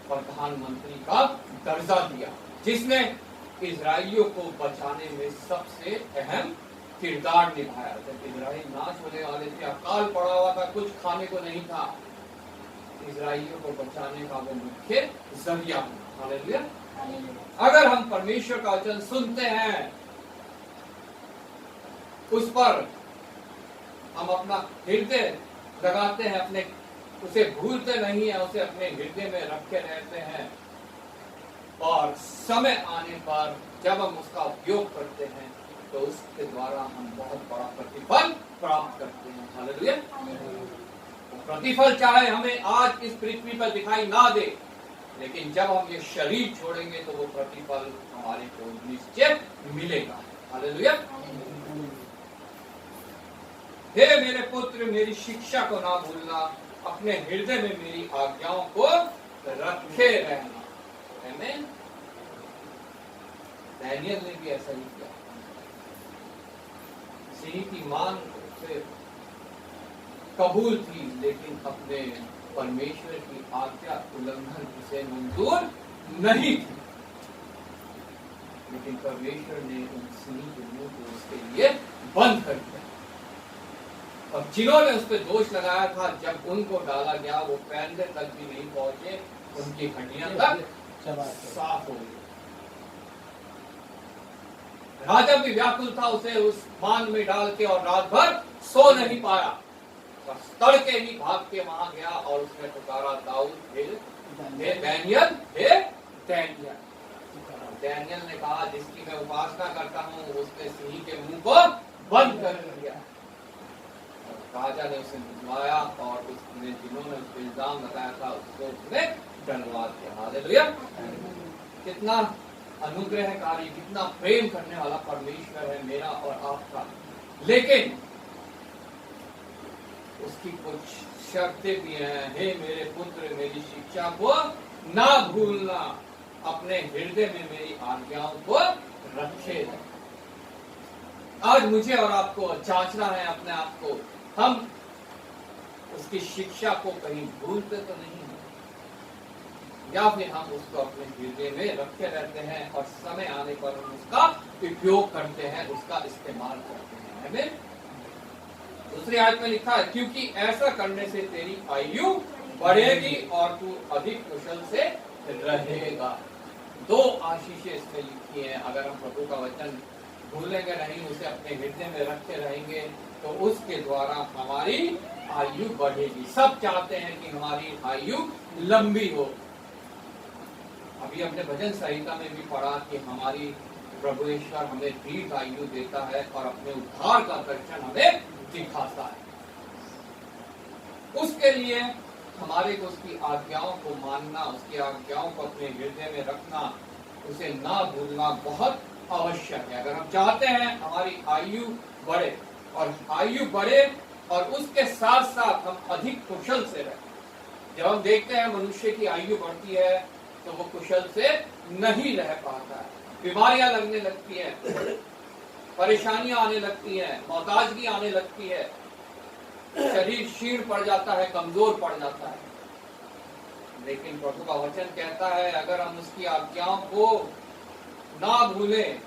प्रधानमंत्री का दर्जा दिया, जिसने इजराइलियों को बचाने में सबसे अहम किरदार निभाया। जब इजराइल नाश होने वाले थे, अकाल पड़ा हुआ था, कुछ खाने को नहीं था, इजराइलियों को बचाने का वो मुख्य जरिया। हालेलुया। अगर हम परमेश्वर का वचन सुनते हैं, उस पर हम अपना हृदय लगाते हैं, अपने उसे भूलते नहीं है, उसे अपने हृदय में रखे रहते हैं, और समय आने पर जब हम उसका उपयोग करते हैं तो उसके द्वारा हम बहुत बड़ा प्रतिफल प्राप्त करते हैं। हालेलुया। प्रतिफल चाहे हमें आज इस पृथ्वी पर दिखाई ना दे, लेकिन जब हम ये शरीर छोड़ेंगे तो वो प्रतिफल हमारे को निश्चय मिलेगा। हालेलुया। हे मेरे पुत्र, मेरी शिक्षा को ना भूलना, अपने हृदय में मेरी आज्ञाओं को रखे रहना। आमीन। दानियल ने भी ऐसा ही किया। सिंह की मांग से कबूल थी, लेकिन अपने परमेश्वर की आज्ञा उल्लंघन उसे मंजूर नहीं थी, लेकिन परमेश्वर ने उन सिंह के मुंह को उसके लिए बंद कर दिया। और जिन्होंने उस पर दोष लगाया था, जब उनको डाला गया, वो पैंदे तक भी नहीं पहुंचे, उनकी हड्डियां तक साफ हो गई। राजा भी व्याकुल था, उसे उस मान में डाल के, और रात भर सो नहीं पाया, बस तड़के ही भाग के वहां गया और उसने पुकारा, दाऊद हे दानियल, हे दानियल। दानियल ने कहा, जिसकी मैं उपासना करता हूँ, उसने सिंह के मुंह को बंद कर दिया। राजा ने उसे बुलवाया और उसने जिन्होंने उसको इल्जाम लगाया था उसको उसने डलवा दिया। हालेलुया। कितना अनुग्रहकारी, कितना प्रेम करने वाला परमेश्वर है मेरा और आपका। लेकिन उसकी कुछ शर्तें भी हैं। हे मेरे पुत्र, मेरी शिक्षा को ना भूलना, अपने हृदय में मेरी आज्ञाओं को रखे। आज मुझे और आपको जांचना है अपने आप को, हम उसकी शिक्षा को कहीं भूलते तो नहीं हैं, या फिर हम उसको अपने हृदय में रखे रहते हैं और समय आने पर हम उसका उपयोग करते हैं, उसका इस्तेमाल करते हैं। आमीन। दूसरी आयत में लिखा है, क्योंकि ऐसा करने से तेरी आयु बढ़ेगी और तू अधिक कुशल से रहेगा। दो आशीषें इसमें लिखी हैं। अगर हम प्रभु का वचन भूलेंगे नहीं, उसे अपने हृदय में रखे रहेंगे, तो उसके द्वारा हमारी आयु बढ़ेगी। सब चाहते हैं कि हमारी आयु लंबी हो। अभी अपने भजन संहिता में भी पढ़ा कि हमारी प्रभु ईश्वर हमें दीर्घ आयु देता है और अपने उद्धार का दर्शन हमें दिखाता है। उसके लिए हमारे को उसकी आज्ञाओं को मानना, उसकी आज्ञाओं को अपने हृदय में रखना, उसे ना भूलना बहुत आवश्यक है। अगर हम चाहते हैं हमारी आयु बढ़े, और आयु बढ़े और उसके साथ साथ हम अधिक कुशल से रहें। जब हम देखते हैं मनुष्य की आयु बढ़ती है तो वो कुशल से नहीं रह पाता है, बीमारियां लगने लगती हैं, परेशानियां आने लगती हैं, मोहताजगी आने लगती है, शरीर क्षीण पड़ जाता है, कमजोर पड़ जाता है। लेकिन प्रभु का वचन कहता है, अगर हम उसकी आज्ञाओं को ना भूलें,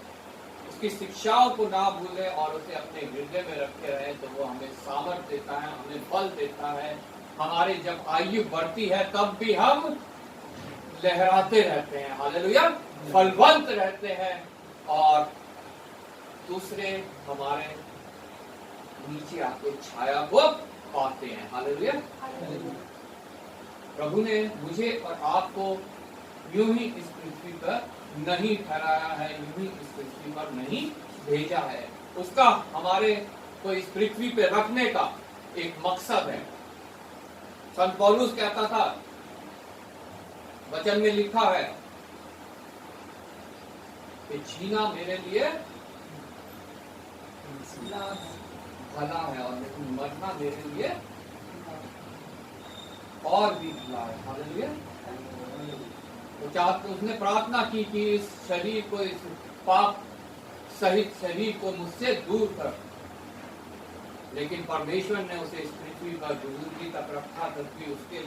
उसकी शिक्षाओं को ना भूलें और उसे अपने हृदय में रखे रहे, तो वो हमें सामर्थ देता है, हमें बल देता है। हमारी जब आयु बढ़ती है तब भी हम लहराते रहते हैं। हालेलुया। बलवंत रहते हैं और दूसरे हमारे नीचे आके छाया को पाते हैं। हालेलुया। प्रभु ने मुझे और आपको यूं ही इस पृथ्वी पर नहीं ठहराया है, यूं ही इस पृथ्वी पर नहीं भेजा है। उसका हमारे को इस पृथ्वी पे रखने का एक मकसद है। संत पौलुस कहता था, वचन में लिखा है कि जीना मेरे लिए भला है, और लेकिन मरना मेरे लिए और भी भला है। हालेलुया। तो उसने प्रार्थना की कि इस शरीर को, इस पाप सहित शरीर को मुझसे दूर कर। लेकिन परमेश्वर ने उसे इस पृथ्वी पर बुजुर्गी तक रखा, क्योंकि उसके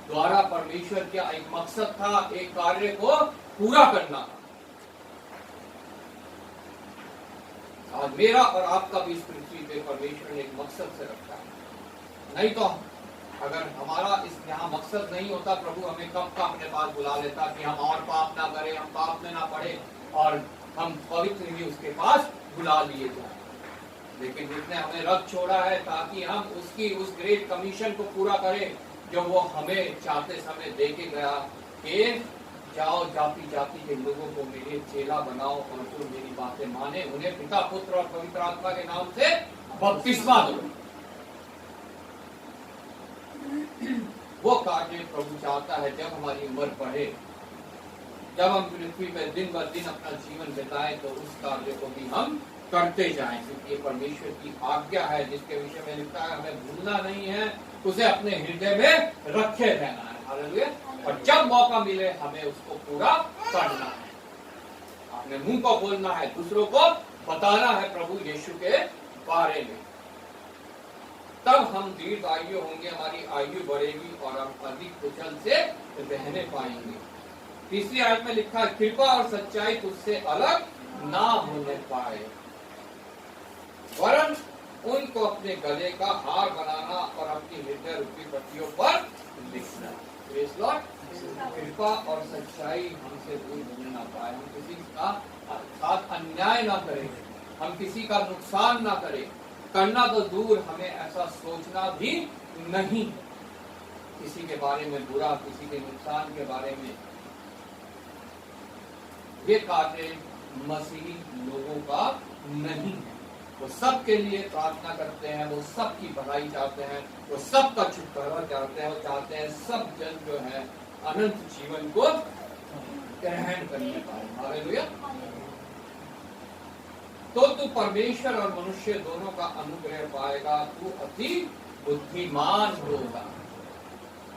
द्वारा परमेश्वर का एक मकसद था, एक कार्य को पूरा करना था। आज मेरा और आपका भी इस पृथ्वी पे परमेश्वर ने एक मकसद से रखा है। नहीं तो अगर हमारा इस यहाँ मकसद नहीं होता, प्रभु हमें कब का अपने पास बुला लेता कि हम और पाप ना करें, हम पाप में ना पड़े और हम पवित्र ही उसके पास बुला लिए जाए। लेकिन उसने हमें रख छोड़ा है ताकि हम उसकी उस ग्रेट कमीशन को पूरा करें जो वो हमें चाहते समय दे के गया कि जाओ जाति जाति के लोगों को मेरे चेला बनाओ और जो मेरी बातें माने उन्हें पिता पुत्र और पवित्र आत्मा के नाम से बपतिस्मा दो। वो कार्य प्रभु चाहता है जब हमारी उम्र बढ़े, जब हम पृथ्वी पर दिन ब दिन अपना जीवन बिताएं तो उस कार्य को भी हम करते जाएं, क्योंकि ये परमेश्वर की आज्ञा है जिसके विषय में लिखा है हमें भूलना नहीं है, उसे अपने हृदय में रखे रहना है। हालेलुया। और जब मौका मिले हमें उसको पूरा करना है, अपने मुंह को बोलना है, दूसरों को बताना है प्रभु यीशु के बारे में। तब हम दीर्घ आयु होंगे, हमारी आयु बढ़ेगी और हम अधिक कुशल से रहने पाएंगे। तीसरी आयत में लिखा है कृपा और सच्चाई तुझसे अलग ना होने पाए, वरन उनको अपने गले का हार बनाना और अपनी हृदय रूपी पट्टियों पर लिखना। Praise Lord. कृपा और सच्चाई हमसे दूर होने ना पाए, हम किसी का साथ अन्याय ना करें, हम किसी का नुकसान ना करें, करना तो दूर हमें ऐसा सोचना भी नहीं, किसी के बारे में बुरा, किसी के नुकसान के बारे में। ये कार्य मसीही लोगों का नहीं है। वो सबके लिए प्रार्थना करते हैं, वो सबकी भलाई चाहते हैं, वो सबका छुटकारा चाहते हैं, वो चाहते हैं सब जन जो है अनंत जीवन को ग्रहण करने पाए। हालेलुया। तो तू परमेश्वर और मनुष्य दोनों का अनुग्रह पाएगा, तू अति बुद्धिमान होगा।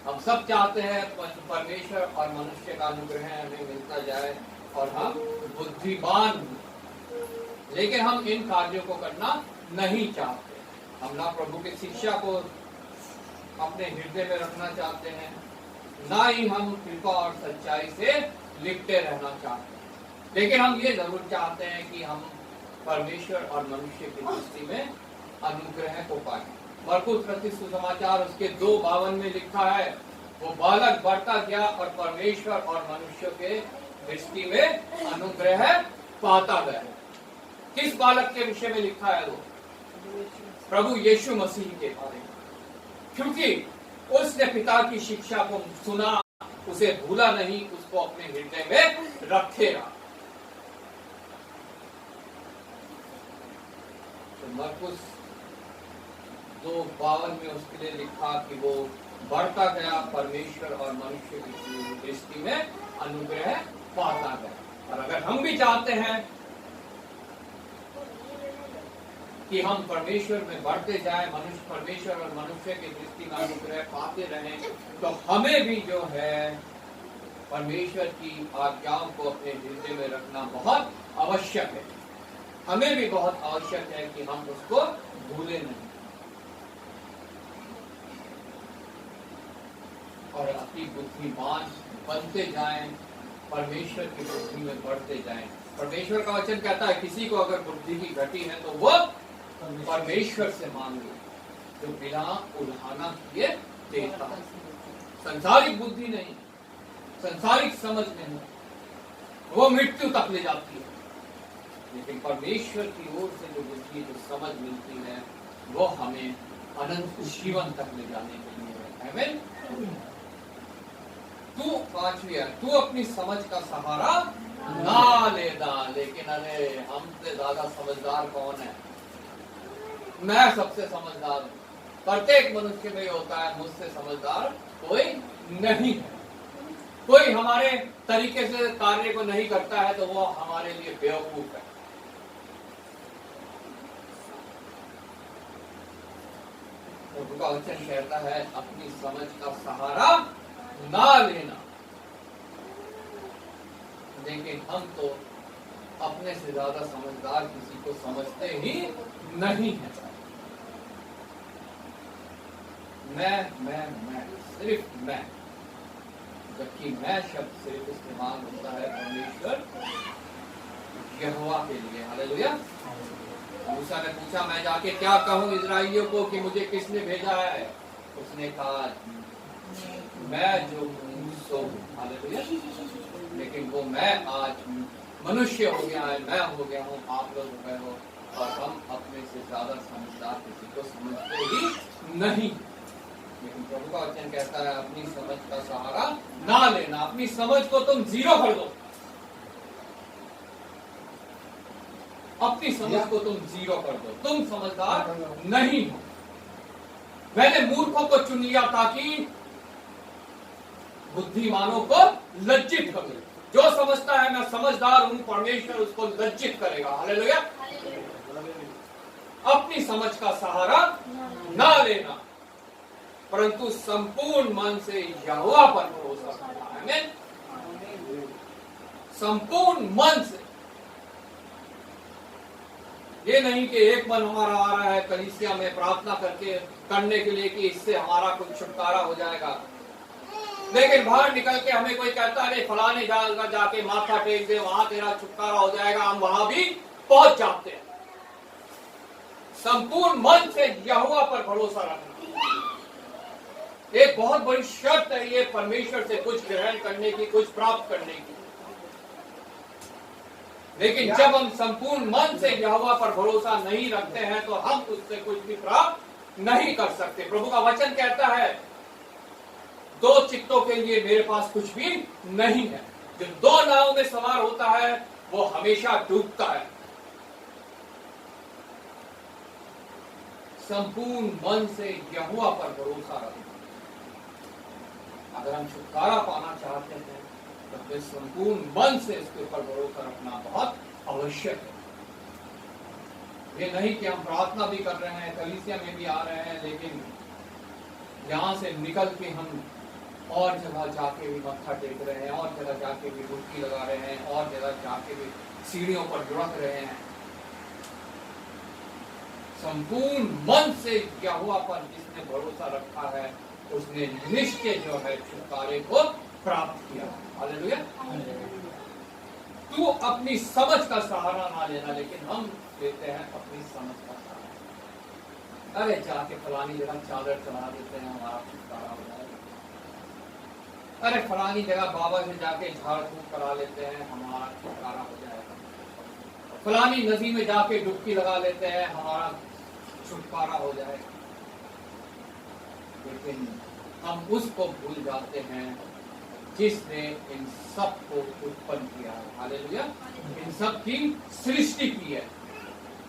हम सब चाहते हैं परमेश्वर और मनुष्य का अनुग्रह हमें मिलता जाए और हम बुद्धिमान हों, लेकिन हम इन कार्यों को करना नहीं चाहते। हम ना प्रभु की शिक्षा को अपने हृदय में रखना चाहते हैं, ना ही हम कृपा और सच्चाई से लिपटे रहना चाहते हैं, लेकिन हम ये जरूर चाहते हैं कि हम परमेश्वर और मनुष्य की दृष्टि में अनुग्रह को पाए। मरकुस रचित सुसमाचार उसके 2:52 में लिखा है, वो बालक बढ़ता गया और परमेश्वर और मनुष्य के दृष्टि में अनुग्रह पाता गया। किस बालक के विषय में लिखा है? वो प्रभु यीशु मसीह के बारे में, क्योंकि उसने पिता की शिक्षा को सुना, उसे भूला नहीं, उसको अपने हृदय में रखे रहा। तो मरकुस 2:52 में उसके लिए लिखा कि वो बढ़ता गया, परमेश्वर और मनुष्य की दृष्टि में अनुग्रह पाता गया। और अगर हम भी चाहते हैं कि हम परमेश्वर में बढ़ते जाएं, मनुष्य परमेश्वर और मनुष्य की दृष्टि में अनुग्रह पाते रहें, तो हमें भी जो है परमेश्वर की आज्ञाओं को अपने हृदय में रखना बहुत आवश्यक है। हमें भी बहुत आवश्यक है कि हम उसको भूले नहीं और अति बुद्धिमान बनते जाएं, परमेश्वर की बुद्धि में बढ़ते जाएं। परमेश्वर का वचन कहता है किसी को अगर बुद्धि की घटी है तो वो परमेश्वर से मांगे, जो बिना उल्हाना किए देता है। संसारिक बुद्धि नहीं, संसारिक समझ नहीं, वो मृत्यु तक ले जाती है, लेकिन परमेश्वर की ओर से जो बुद्धि, जो समझ मिलती है, वो हमें अनंत जीवन तक ले जाने के लिए है। आमीन। तू 5वीं है, तू अपनी समझ का सहारा ना लेना। लेकिन अरे हमसे ज्यादा समझदार कौन है? मैं सबसे समझदार हूँ। प्रत्येक मनुष्य में होता है, मुझसे समझदार कोई नहीं है। कोई हमारे तरीके से कार्य को नहीं करता है तो वो हमारे लिए बेवकूफ है। प्रभु का वचन कहता है अपनी समझ का सहारा ना लेना, लेकिन हम तो अपने से ज्यादा समझदार किसी को समझते ही नहीं है। मैं सिर्फ मैं, जबकि मैं शब्द सिर्फ इस्तेमाल होता है परमेश्वर यहोवा के लिए। हालेलुया। मूसा ने पूछा, मैं जाके क्या कहूं इजराइलियों को कि मुझे किसने भेजा है? उसने कहा, मैं जो हूं सो हूं। हालेलुया। लेकिन वो मैं आज मनुष्य हो गया है, मैं हो गया हूँ, आप लोग हो गए हो, और हम अपने से ज्यादा समझदार किसी को समझते ही नहीं। लेकिन प्रभु का वचन कहता है, अपनी समझ का सहारा ना लेना। अपनी समझ को तुम जीरो कर दो, अपनी समझ को तुम जीरो कर दो। तुम समझदार नहीं हो। मैंने मूर्खों को चुन लिया ताकि बुद्धिमानों को लज्जित करूं। जो समझता है मैं समझदार हूं, परमेश्वर उसको लज्जित करेगा। हालेलुया। अपनी समझ का सहारा ना लेना, परंतु संपूर्ण मन से यहोवा पर भरोसा करना है। संपूर्ण मन से, ये नहीं कि एक मन हमारा आ रहा है कलीसिया में प्रार्थना करने के लिए कि इससे हमारा कुछ छुटकारा हो जाएगा, लेकिन बाहर निकल के हमें कोई कहता है फलाने जाके माथा टेक दे, वहां तेरा छुटकारा हो जाएगा, हम वहां भी पहुंच जाते हैं। संपूर्ण मन से यहोवा पर भरोसा रखना एक बहुत बड़ी शर्त है, ये परमेश्वर से कुछ ग्रहण करने की, कुछ प्राप्त करने की। लेकिन जब हम संपूर्ण मन से यहोवा पर भरोसा नहीं रखते हैं तो हम उससे कुछ भी प्राप्त नहीं कर सकते। प्रभु का वचन कहता है, दो चित्तों के लिए मेरे पास कुछ भी नहीं है। जो दो नावों में सवार होता है वो हमेशा डूबता है। संपूर्ण मन से यहोवा पर भरोसा रखना। अगर हम छुटकारा पाना चाहते हैं तो फिर संपूर्ण मन से इसके ऊपर भरोसा रखना बहुत आवश्यक है। ये नहीं कि हम प्रार्थना भी कर रहे हैं, कलीसिया में भी आ रहे हैं, लेकिन यहां से निकल के हम और जगह जाके भी मत्था टेक रहे हैं, और जगह जाके भी डुबकी लगा रहे हैं, और जगह जाके भी सीढ़ियों पर लुढ़क रहे हैं। संपूर्ण मन से यहोवा पर जिसने भरोसा रखा है उसने निश्चय जो है छुटकारे को प्राप्त किया। हालेलुया। तू अपनी समझ का सहारा ना लेना, लेकिन हम लेते हैं अपनी समझ का सहारा। अरे जाके फलानी जगह चादर चढ़ा देते हैं, हमारा छुटकारा हो जाएगा। अरे फलानी जगह बाबा से जाके झाड़ फूक करा लेते हैं, हमारा छुटकारा हो जाएगा। फलानी नदी में जाके डुबकी लगा लेते हैं, हमारा छुटकारा हो जाएगा। लेकिन हम उसको भूल जाते हैं जिसने इन सब को उत्पन्न किया है। हालेलुया। इन सब की सृष्टि की है।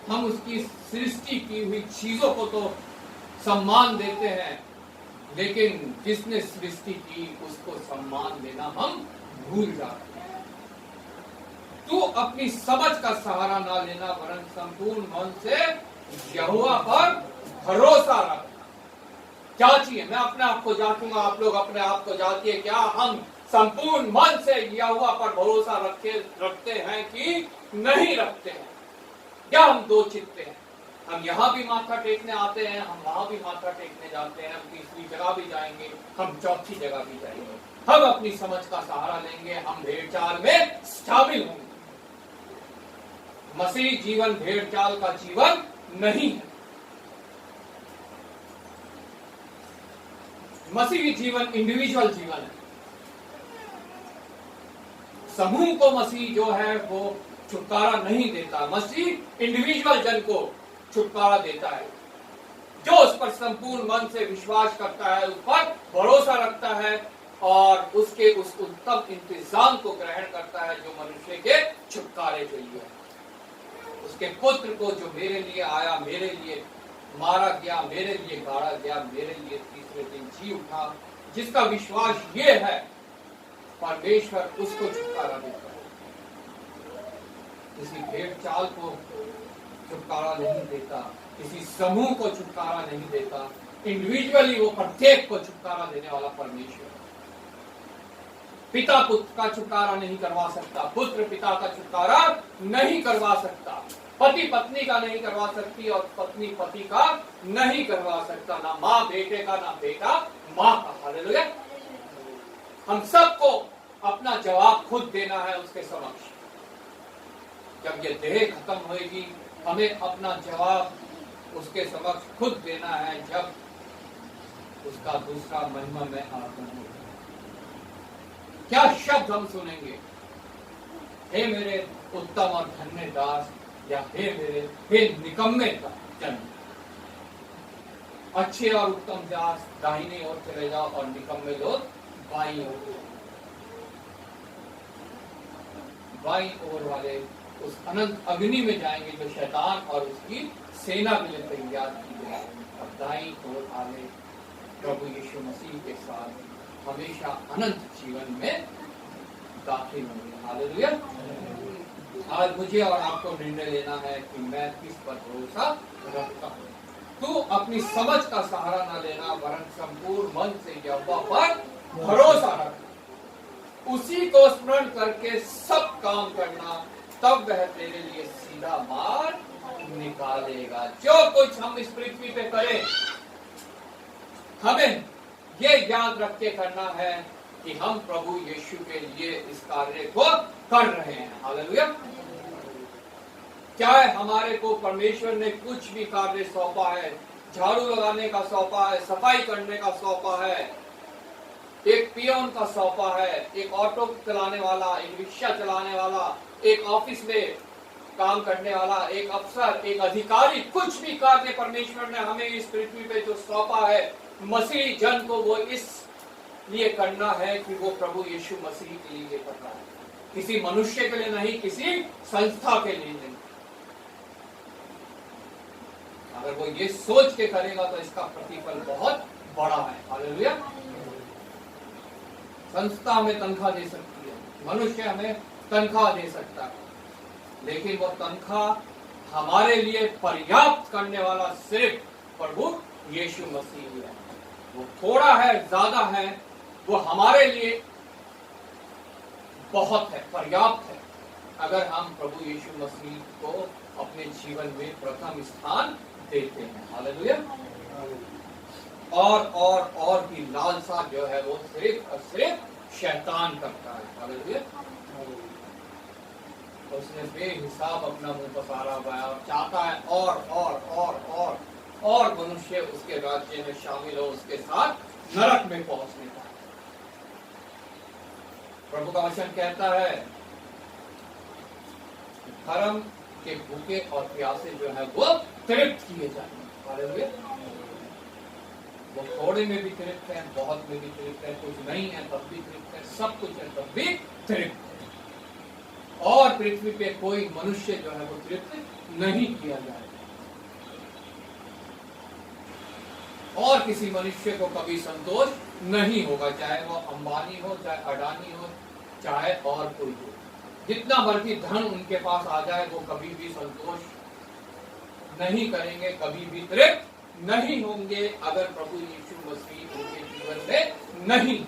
हम उसकी सृष्टि की हुई चीजों को तो सम्मान देते हैं, लेकिन जिसने सृष्टि की उसको सम्मान देना हम भूल जाते हैं। तू अपनी समझ का सहारा ना लेना, वरन संपूर्ण मन से यहोवा पर भरोसा रखना। जांचिए, मैं अपने आप को जांचूंगा, आप लोग अपने आप को जांचिए। क्या हम संपूर्ण मन से यहोवा पर भरोसा रखते हैं कि नहीं रखते हैं? या हम दो चित्ते हैं? हम यहाँ भी माथा टेकने आते हैं, हम वहां भी माथा टेकने जाते हैं, हम तीसरी जगह भी जाएंगे, हम चौथी जगह भी जाएंगे। हम अपनी समझ का सहारा लेंगे, हम भेड़चाल में शामिल होंगे। मसीह जीवन भेड़चाल का जीवन नहीं है। मसीही जीवन इंडिविजुअल जीवन है। समूह को मसीह जो है वो छुटकारा नहीं देता, मसीह इंडिविजुअल जन को छुटकारा देता है। जो उस पर संपूर्ण मन से विश्वास करता है, उस पर भरोसा रखता है और उसके उस उत्तम इंतजाम को ग्रहण करता है जो मनुष्य के छुटकारे के लिए। उसके पुत्र को जो मेरे लिए आया, मेरे लिए मारा गया, मेरे लिए गाड़ा गया, मेरे लिए तीसरे दिन जी उठा, जिसका विश्वास ये है, परमेश्वर उसको छुटकारा देता है। किसी भेड़ चाल को छुटकारा नहीं देता, किसी समूह को छुटकारा नहीं देता। इंडिविजुअली वो प्रत्येक को छुटकारा देने वाला परमेश्वर। पिता पुत्र का छुटकारा नहीं करवा सकता, पुत्र पिता का छुटकारा नहीं करवा सकता। पति पत्नी का नहीं करवा सकती और पत्नी पति का नहीं करवा सकता, ना माँ बेटे का, ना बेटा माँ का। हालेलुया। हम सबको अपना जवाब खुद देना है उसके समक्ष। जब ये देह खत्म होगी, हमें अपना जवाब उसके समक्ष खुद देना है, जब उसका दूसरा महिमा में आगमन होगा। क्या शब्द हम सुनेंगे? हे मेरे उत्तम और धन्य दास, या हे निकम्मे का जन्म। अच्छे और उत्तम दास दाहिनी ओर चले जाओ और निकम्मे लोग बाईं ओर। बाईं ओर वाले उस अनंत अग्नि में जाएंगे जो शैतान और उसकी सेना के लिए तैयार की गई है। और दाईं ओर वाले प्रभु यीशु मसीह के साथ हमेशा अनंत जीवन में दाखिल होंगे। हालेलुया। आज मुझे और आपको निर्णय लेना है कि मैं किस पर भरोसा रखता हूँ। तू अपनी समझ का सहारा न लेना, वरन संपूर्ण मन से यहोवा पर भरोसा रखना। उसी को स्मरण करके सब काम करना, तब वह तेरे लिए सीधा मार्ग निकालेगा। जो कुछ हम इस पृथ्वी पे करें, हमें ये याद रख के करना है कि हम प्रभु यीशु के लिए इस कार्य को कर रहे हैं। हालेलुया। क्या है, हमारे को परमेश्वर ने कुछ भी कार्य सौंपा है, झाड़ू लगाने का सौंपा है, सफाई करने का सौंपा है, एक पियोन का सौंपा है, एक ऑटो चलाने वाला, एक रिक्शा चलाने वाला, एक ऑफिस में काम करने वाला, एक अफसर, एक अधिकारी, कुछ भी कार्य परमेश्वर ने हमें इस पृथ्वी पे जो सौंपा है, मसीह जन को वो इस लिए करना है कि वो प्रभु यीशु मसीह के लिए करना है, किसी मनुष्य के लिए नहीं, किसी संस्था के लिए नहीं। अगर वो ये सोच के करेगा तो इसका प्रतिफल बहुत बड़ा है। हालेलुया। संस्था हमें तनख्वाह दे सकती है, मनुष्य हमें तनख्वाह दे सकता है, लेकिन वो तनख्वाह हमारे लिए पर्याप्त करने वाला सिर्फ प्रभु यीशु मसीह है। वो थोड़ा है, ज्यादा है, वो हमारे लिए बहुत है, पर्याप्त है, अगर हम प्रभु यीशु मसीह को अपने जीवन में प्रथम स्थान देते हैं। हालेलुया। और की लालसा जो है वो सिर्फ और सिर्फ शैतान करता है। हालेलुया। उसने बेहिसाब अपना मुंह पसारा हुआ है और चाहता है और मनुष्य उसके राज्य में शामिल हो, उसके साथ नरक में पहुंचने का। प्रभु का वचन कहता है धर्म के भूखे और प्यासे जो है वो तृप्त किए जाएंगे। हालेलुया। वो थोड़े में भी तृप्त है, बहुत में भी तृप्त है, कुछ नहीं है तब भी तृप्त है, सब कुछ है तब भी तृप्त है। और पृथ्वी पे कोई मनुष्य जो है वो तृप्त नहीं किया जाएगा, और किसी मनुष्य को कभी संतोष नहीं होगा, चाहे वो अंबानी हो, चाहे अडानी हो, चाहे और कोई हो। जितना मर्जी धन उनके पास आ जाए वो कभी भी संतोष नहीं करेंगे, कभी भी तृप्त नहीं होंगे अगर प्रभु यीशु मसीह उनके जीवन में नहीं।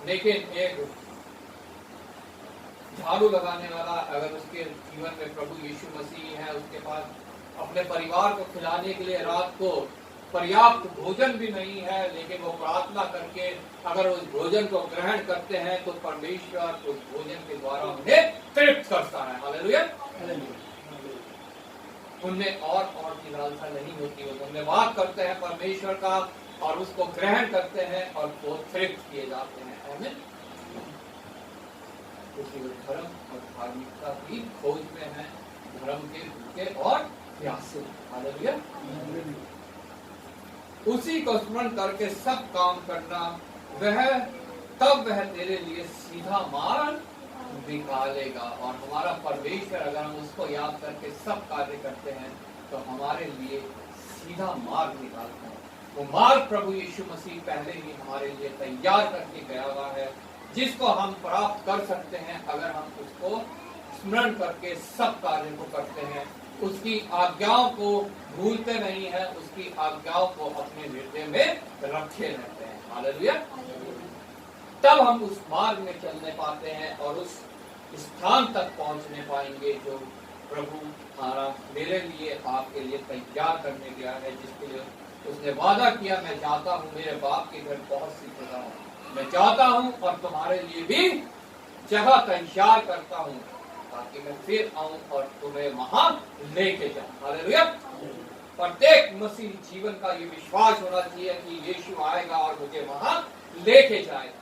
लेकिन एक झाड़ू लगाने वाला अगर उसके जीवन में प्रभु यीशु मसीह है, उसके पास अपने परिवार को खिलाने के लिए रात को पर्याप्त भोजन भी नहीं है, लेकिन वो प्रार्थना करके अगर उस भोजन को ग्रहण करते हैं तो परमेश्वर उस भोजन के द्वारा उन्हें तृप्त करता है। हालेलुया। उनमें और की लालसा नहीं होती, वो धन्यवाद करते हैं परमेश्वर का और उसको ग्रहण करते हैं और वो तृप्त किए जाते हैं। आमीन। क्योंकि वो धर्म और धार्मिकता की खोज में है, धर्म के भूखे और प्यासे। हालेलुया। उसी को स्मरण करके सब काम करना, तब वह तेरे लिए सीधा मार्ग निकालेगा। और हमारा परमेश्वर अगर हम उसको याद करके सब कार्य करते हैं तो हमारे लिए सीधा मार्ग निकालता है। वो मार्ग प्रभु यीशु मसीह पहले ही हमारे लिए तैयार करके गया हुआ है, जिसको हम प्राप्त कर सकते हैं अगर हम उसको स्मरण करके सब कार्य को करते हैं, उसकी आज्ञाओं को भूलते नहीं है, उसकी आज्ञाओं को अपने हृदय में रखे रहते हैं। हालेलुया। तब हम उस मार्ग में चलने पाते हैं और उस स्थान तक पहुंचने पाएंगे जो प्रभु हमारा मेरे लिए आपके लिए तैयार करने गया है, जिसके लिए उसने वादा किया, मैं जाता हूँ, मेरे बाप के घर बहुत सी जगह है, मैं जाता हूँ और तुम्हारे लिए भी जगह तैयार करता हूँ, ताकि मैं फिर आऊं और तुम्हें वहां लेके जाऊं। हालेलुया। प्रत्येक मसीही जीवन का ये विश्वास होना चाहिए कि यीशु आएगा और मुझे वहां लेके जाएगा,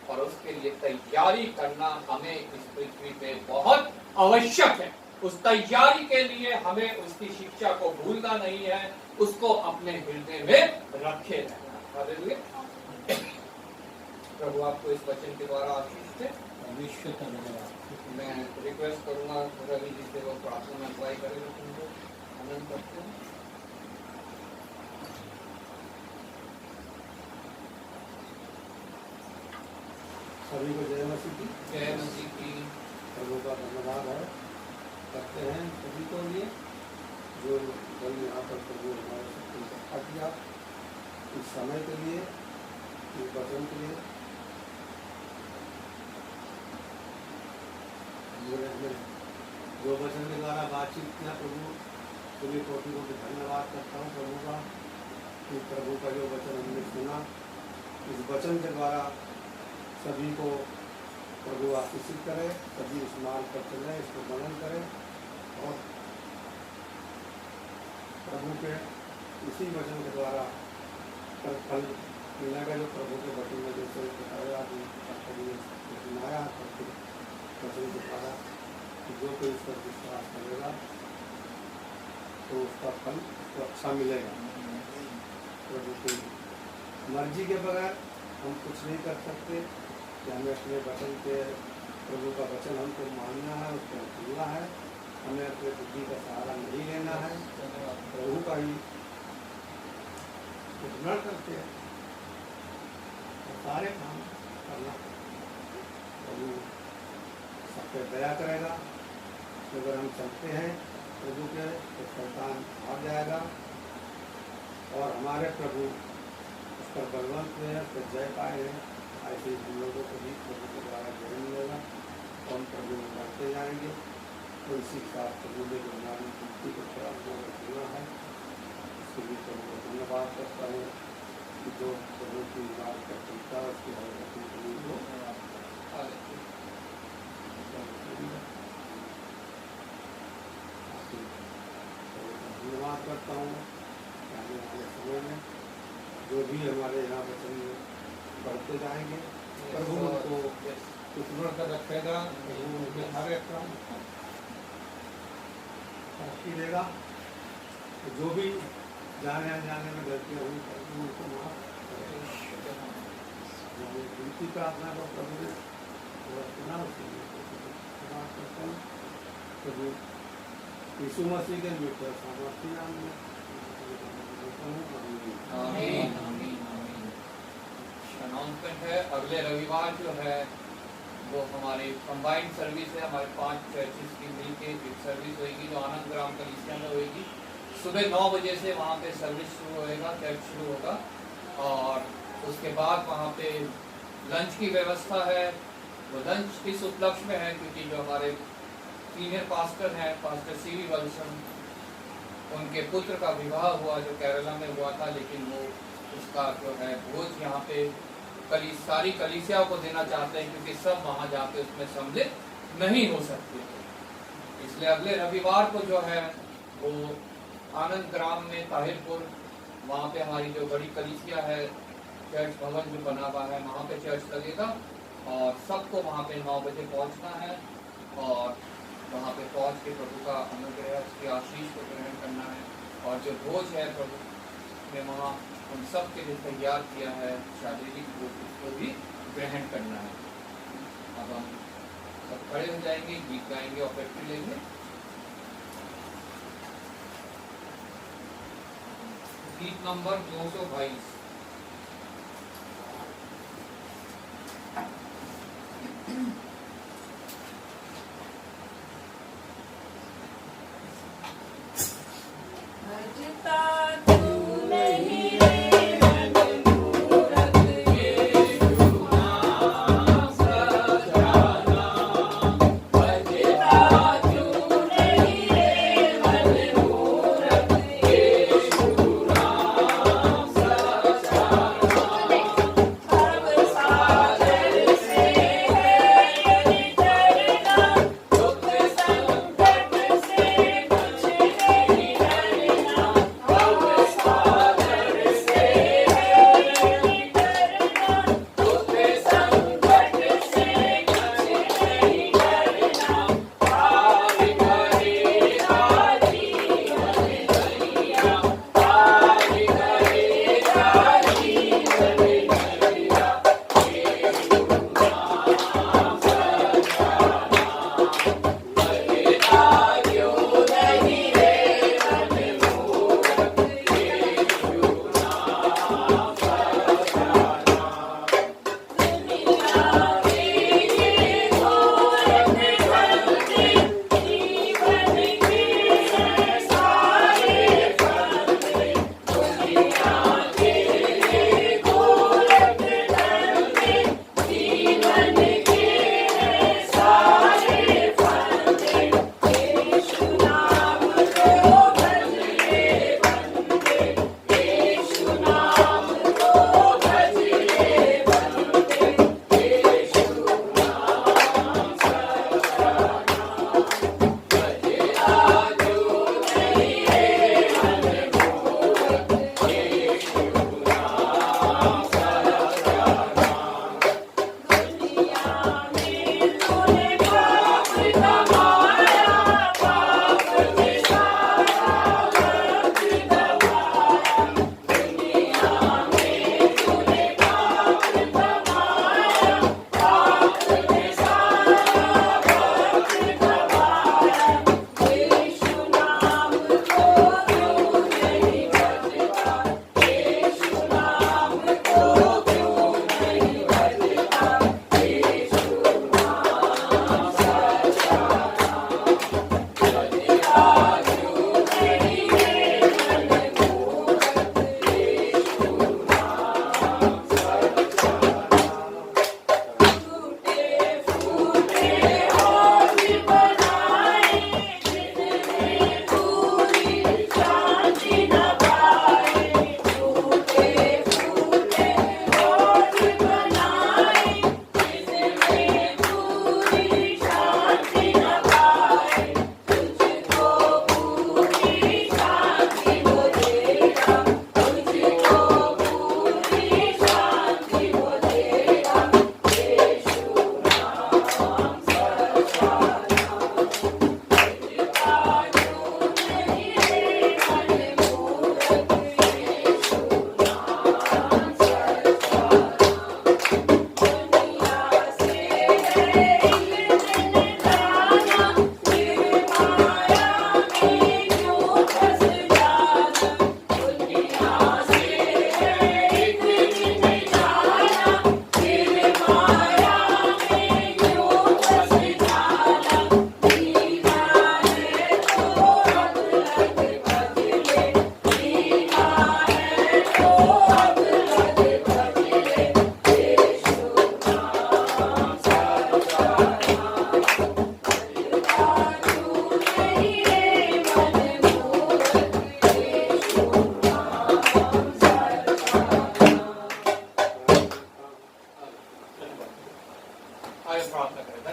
और उसके लिए तैयारी करना हमें इस पृथ्वी पे बहुत आवश्यक है। उस तैयारी के लिए हमें उसकी शिक्षा को भूलना नहीं है, उसको अपने हृदय में रखे रहना। हालेलुया। प्रभु आपको इस वचन के द्वारा आशीष दे। विश्व का धन्यवाद। मैं रिक्वेस्ट करूंगा रवि जी से वो प्रार्थना में अप्लाई करेगा, तुमको आनंद करते हैं। सभी को जय मसीह की। जय मसीह की। प्रभु का धन्यवाद है करते हैं सभी को लिए जो कल यहाँ पर प्रभु हमारे सबको इकट्ठा किया इस समय के लिए, इस वचन के लिए। जो वचन के द्वारा बातचीत किया प्रभु सभी कोटि को धन्यवाद करता हूँ प्रभु का, कि प्रभु का जो वचन हमने सुना, इस वचन के द्वारा सभी को प्रभु आशीषित करे, सभी इस मार्ग पर चले, इसको मनन करें, और प्रभु के इसी वचन के द्वारा फल मिलेगा, जो प्रभु के वचन में जैसे बताया सुनाया वचन के द्वारा, जो कोई इस पर विश्वास करेगा तो उसका फल उसको अच्छा मिलेगा। प्रभु की मर्जी के बगैर हम कुछ नहीं कर सकते, कि हमें अपने वचन के, प्रभु का वचन हमको मानना है, उसको सुनना है, हमें अपने बुद्धि का सहारा नहीं लेना है, प्रभु का ही स्मरण करते हैं सारे काम करना। प्रभु सब पे दया करेगा। अगर हम चलते हैं प्रभु के तो शैतान भाग जाएगा, और हमारे प्रभु उस पर बलवंत है, उस पर जय पाए हैं। ऐसे हम लोगों को भी प्रभु के द्वारा जय मिलेगा, और हम प्रभु में बढ़ते जाएंगे। तो इसी के साथ प्रभु ने जो हमारी मुक्ति को थोड़ा सुना है, उसके लिए प्रभु को धन्यवाद करता हूँ, कि जो प्रभु की बात का चलता है उसकी धन्यवाद करता हूँ। आने वाले समय में जो भी हमारे यहाँ वचन बढ़ते जाएंगे, प्रभु उनको कुछ कर रखेगा, प्रभु उनके हर एक काम तरक्की देगा। तो जो भी जाने अनजाने में गलतियाँ हुई, प्रभु उनको माफ करेगा। विनती प्रार्थना को प्रभु ने सुना, उसके माफ करता हूँ। प्रभु यीशु मसीह के मीठे सामर्थ्य नाम में अनाउंसमेंट है, अगले रविवार जो है वो हमारी कंबाइंड सर्विस है, हमारे 5 चर्चिस की मिलके एक सर्विस होगी, जो आनंद ग्राम कलीसिया में होगी। सुबह 9 बजे से वहाँ पे सर्विस शुरू होएगा, चर्च शुरू होगा, और उसके बाद वहाँ पे लंच की व्यवस्था है। वो लंच इस उपलक्ष्य में है क्योंकि जो हमारे सीनियर पास्टर हैं, पास्टर सीवी वल्सन, उनके पुत्र का विवाह हुआ जो केरला में हुआ था, लेकिन वो उसका जो है भोज यहाँ पे सारी कलीसिया को देना चाहते हैं, क्योंकि सब वहाँ जाके उसमें सम्मिलित नहीं हो सकते। इसलिए अगले रविवार को जो है वो आनंद ग्राम में ताहिरपुर, वहाँ पे हमारी जो बड़ी कलीसिया है, चर्च भवन जो बना हुआ है, वहाँ पे चर्च लगेगा, और सबको वहाँ पे 9 बजे पहुँचना है, और वहाँ पे पहुँच के प्रभु का अनुग्रह, उसकी आशीष को ग्रहण करना है। और जो भोज है प्रभु ने वहाँ हम सब के लिए तैयार किया है, शारीरिक भोज, उसको भी ग्रहण करना है। अब हम सब खड़े हो जाएंगे, गीत गाएंगे और फैक्ट्री लेंगे। गीत नंबर 222। तू नहीं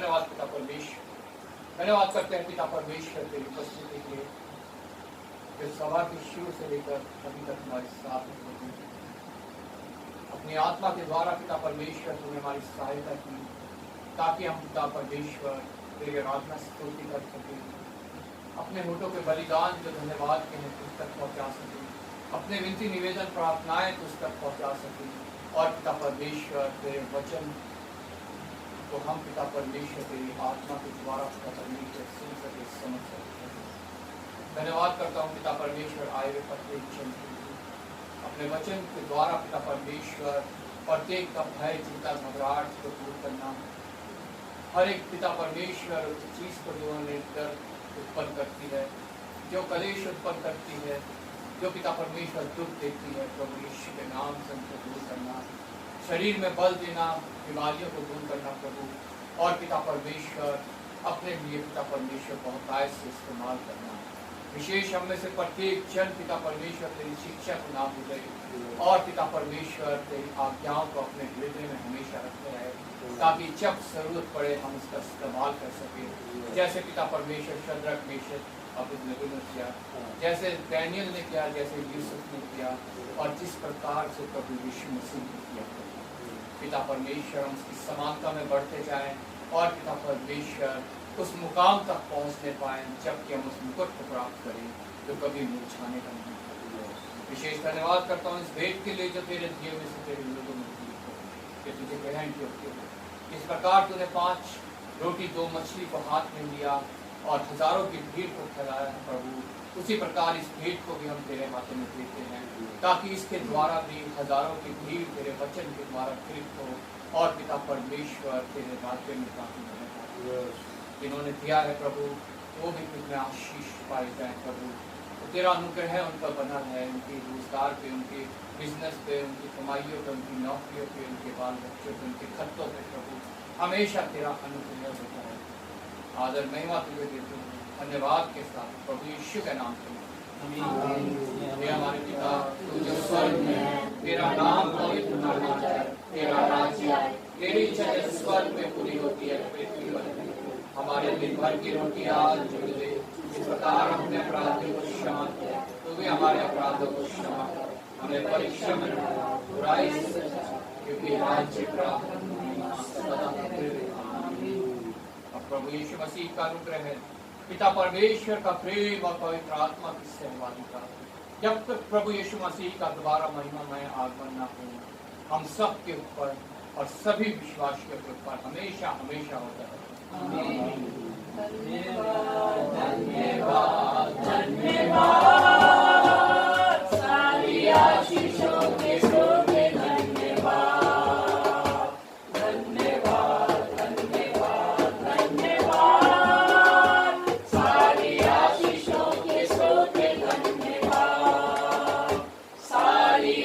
धन्यवाद पिता परमेश्वर, धन्यवाद करते हैं पिता परमेश्वर तेरी उपस्थिति के लिए, जो सभा की शुरू से लेकर अभी तक हमारे साथ में होती है। अपनी आत्मा के द्वारा पिता परमेश्वर तुमने हमारी सहायता की, ताकि हम पिता परमेश्वर तेरी आराधना स्तुति कर सके, अपने होठों के बलिदान जो धन्यवाद के हैं तुझ तक पहुँचा सके, अपने विनती निवेदन प्रार्थनाएं तुझ तक पहुँचा सके, और पिता परमेश्वर तेरे वचन तो हम पिता परमेश्वर तेरी आत्मा के द्वारा पिता परमेश्वर सुन सके, समझ सके। धन्यवाद करता हूँ पिता परमेश्वर आए हुए प्रत्येक जन के लिए, अपने वचन के द्वारा पिता परमेश्वर प्रत्येक का भय चिंता घबराहट को दूर करना, हर एक पिता परमेश्वर उस चीज को जो डर उत्पन्न करती है, जो कलेश उत्पन्न करती है, जो पिता परमेश्वर दुख देती है, प्रभु यीशु के नाम से उनको दूर करना, शरीर में बल देना, बीमारियों को दूर करना प्रभु, और पिता परमेश्वर अपने लिए पिता परमेश्वर बहुतायत से इस्तेमाल करना। विशेष हम में से प्रत्येक जन पिता परमेश्वर तेरी शिक्षा को ना भूले, और पिता परमेश्वर तेरी आज्ञाओं को अपने हृदय में हमेशा रखते रहे, ताकि जब जरूरत पड़े हम इसका इस्तेमाल कर सके। जैसे पिता परमेश्वर शद्रक मेशक अबेदनगो ने किया, जैसे डैनियल ने किया, जैसे यूसुफ ने किया, और जिस प्रकार से प्रभु यीशु मसीह ने किया। पिता परमेश्वर हम उसकी समानता में बढ़ते जाएं, और पिता परमेश्वर उस मुकाम तक पहुंचने पाएं जबकि हम उस मुकुट को प्राप्त करें जो कभी मुरझाने का नहीं। विशेष धन्यवाद करता हूँ इस भेंट के लिए जो तेरे दिए में से तेरे लोगों में कि तुझे ग्रहण किया। इस प्रकार तूने 5 रोटी 2 मछली को हाथ में लिया और हजारों की भीड़ को फैलाया है प्रभु, उसी प्रकार इस भेंट को भी हम तेरे हाथों में देते हैं, ताकि इसके द्वारा भी हजारों की भीड़ तेरे वचन के द्वारा तृप्त हो, और पिता परमेश्वर तेरे राज्य में काफी जिन्होंने दिया है प्रभु वो भी तुझमें आशीष पाए जाए प्रभु। तो तेरा अनुग्रह है उन पर बना है, उनके रोजगार पे, उनके बिजनेस पे, उनकी कमाइयों पे, उनकी नौकरियों पे, उनके बाल बच्चों पे, उनके खत्तों पे प्रभु हमेशा तेरा अनुग्रह होता है। आदर महिमा तुझे देते हैं धन्यवाद के साथ प्रभु यीशु के नाम से। हे हमारे पिता तू जो स्वर्ग में है, तेरा नाम पवित्र माना जाए, तेरा राज्य आए, तेरी इच्छा जैसे स्वर्ग में पूरी होती है पृथ्वी पर। हमारे दिन भर की रोटी आज मिल दे, इस प्रकार अपने अपराधियों को क्षमा कर, तू भी हमारे अपराधों को क्षमा कर, हमें परीक्षा में बुराई से बचा, क्योंकि राज्य अब प्रभु यीशु मसीह का अनुग्रह है, पिता परमेश्वर का प्रेम और पवित्र आत्मा की सहभागिता, जब तक प्रभु यीशु मसीह का दोबारा महिमामय आगमन न हो, हम सब के ऊपर और सभी विश्वासियों के ऊपर हमेशा हमेशा होता है। धन्यवाद धन्यवाद धन्यवाद सारी आशीषों के स्रोत धन्यवाद धन्यवाद धन्यवाद धन्यवाद सारी आशीषों के स्रोत धन्यवाद सारी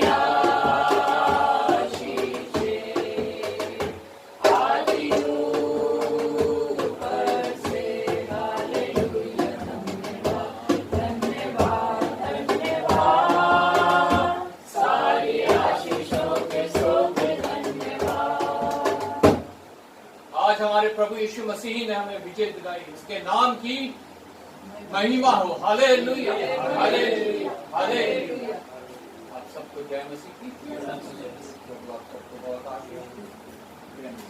हमारे प्रभु यीशु मसीह ने हमें विजय दिलाई, इसके नाम की महिमा हो। Hallelujah hallelujah hallelujah. आप सबको जय मसीह की। आप सबको बहुत आशीष। जय मसीह।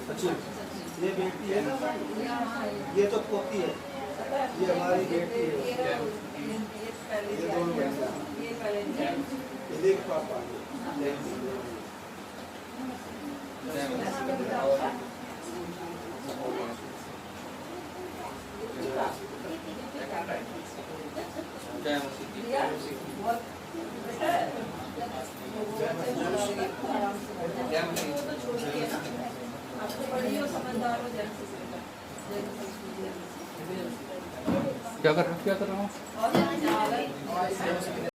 अच्छी ये बेटी है ना, ये तो पोती है, ये हमारी बेटी है, ये दोनों बेटियां, ये देख पापा क्या कर रहा हूँ?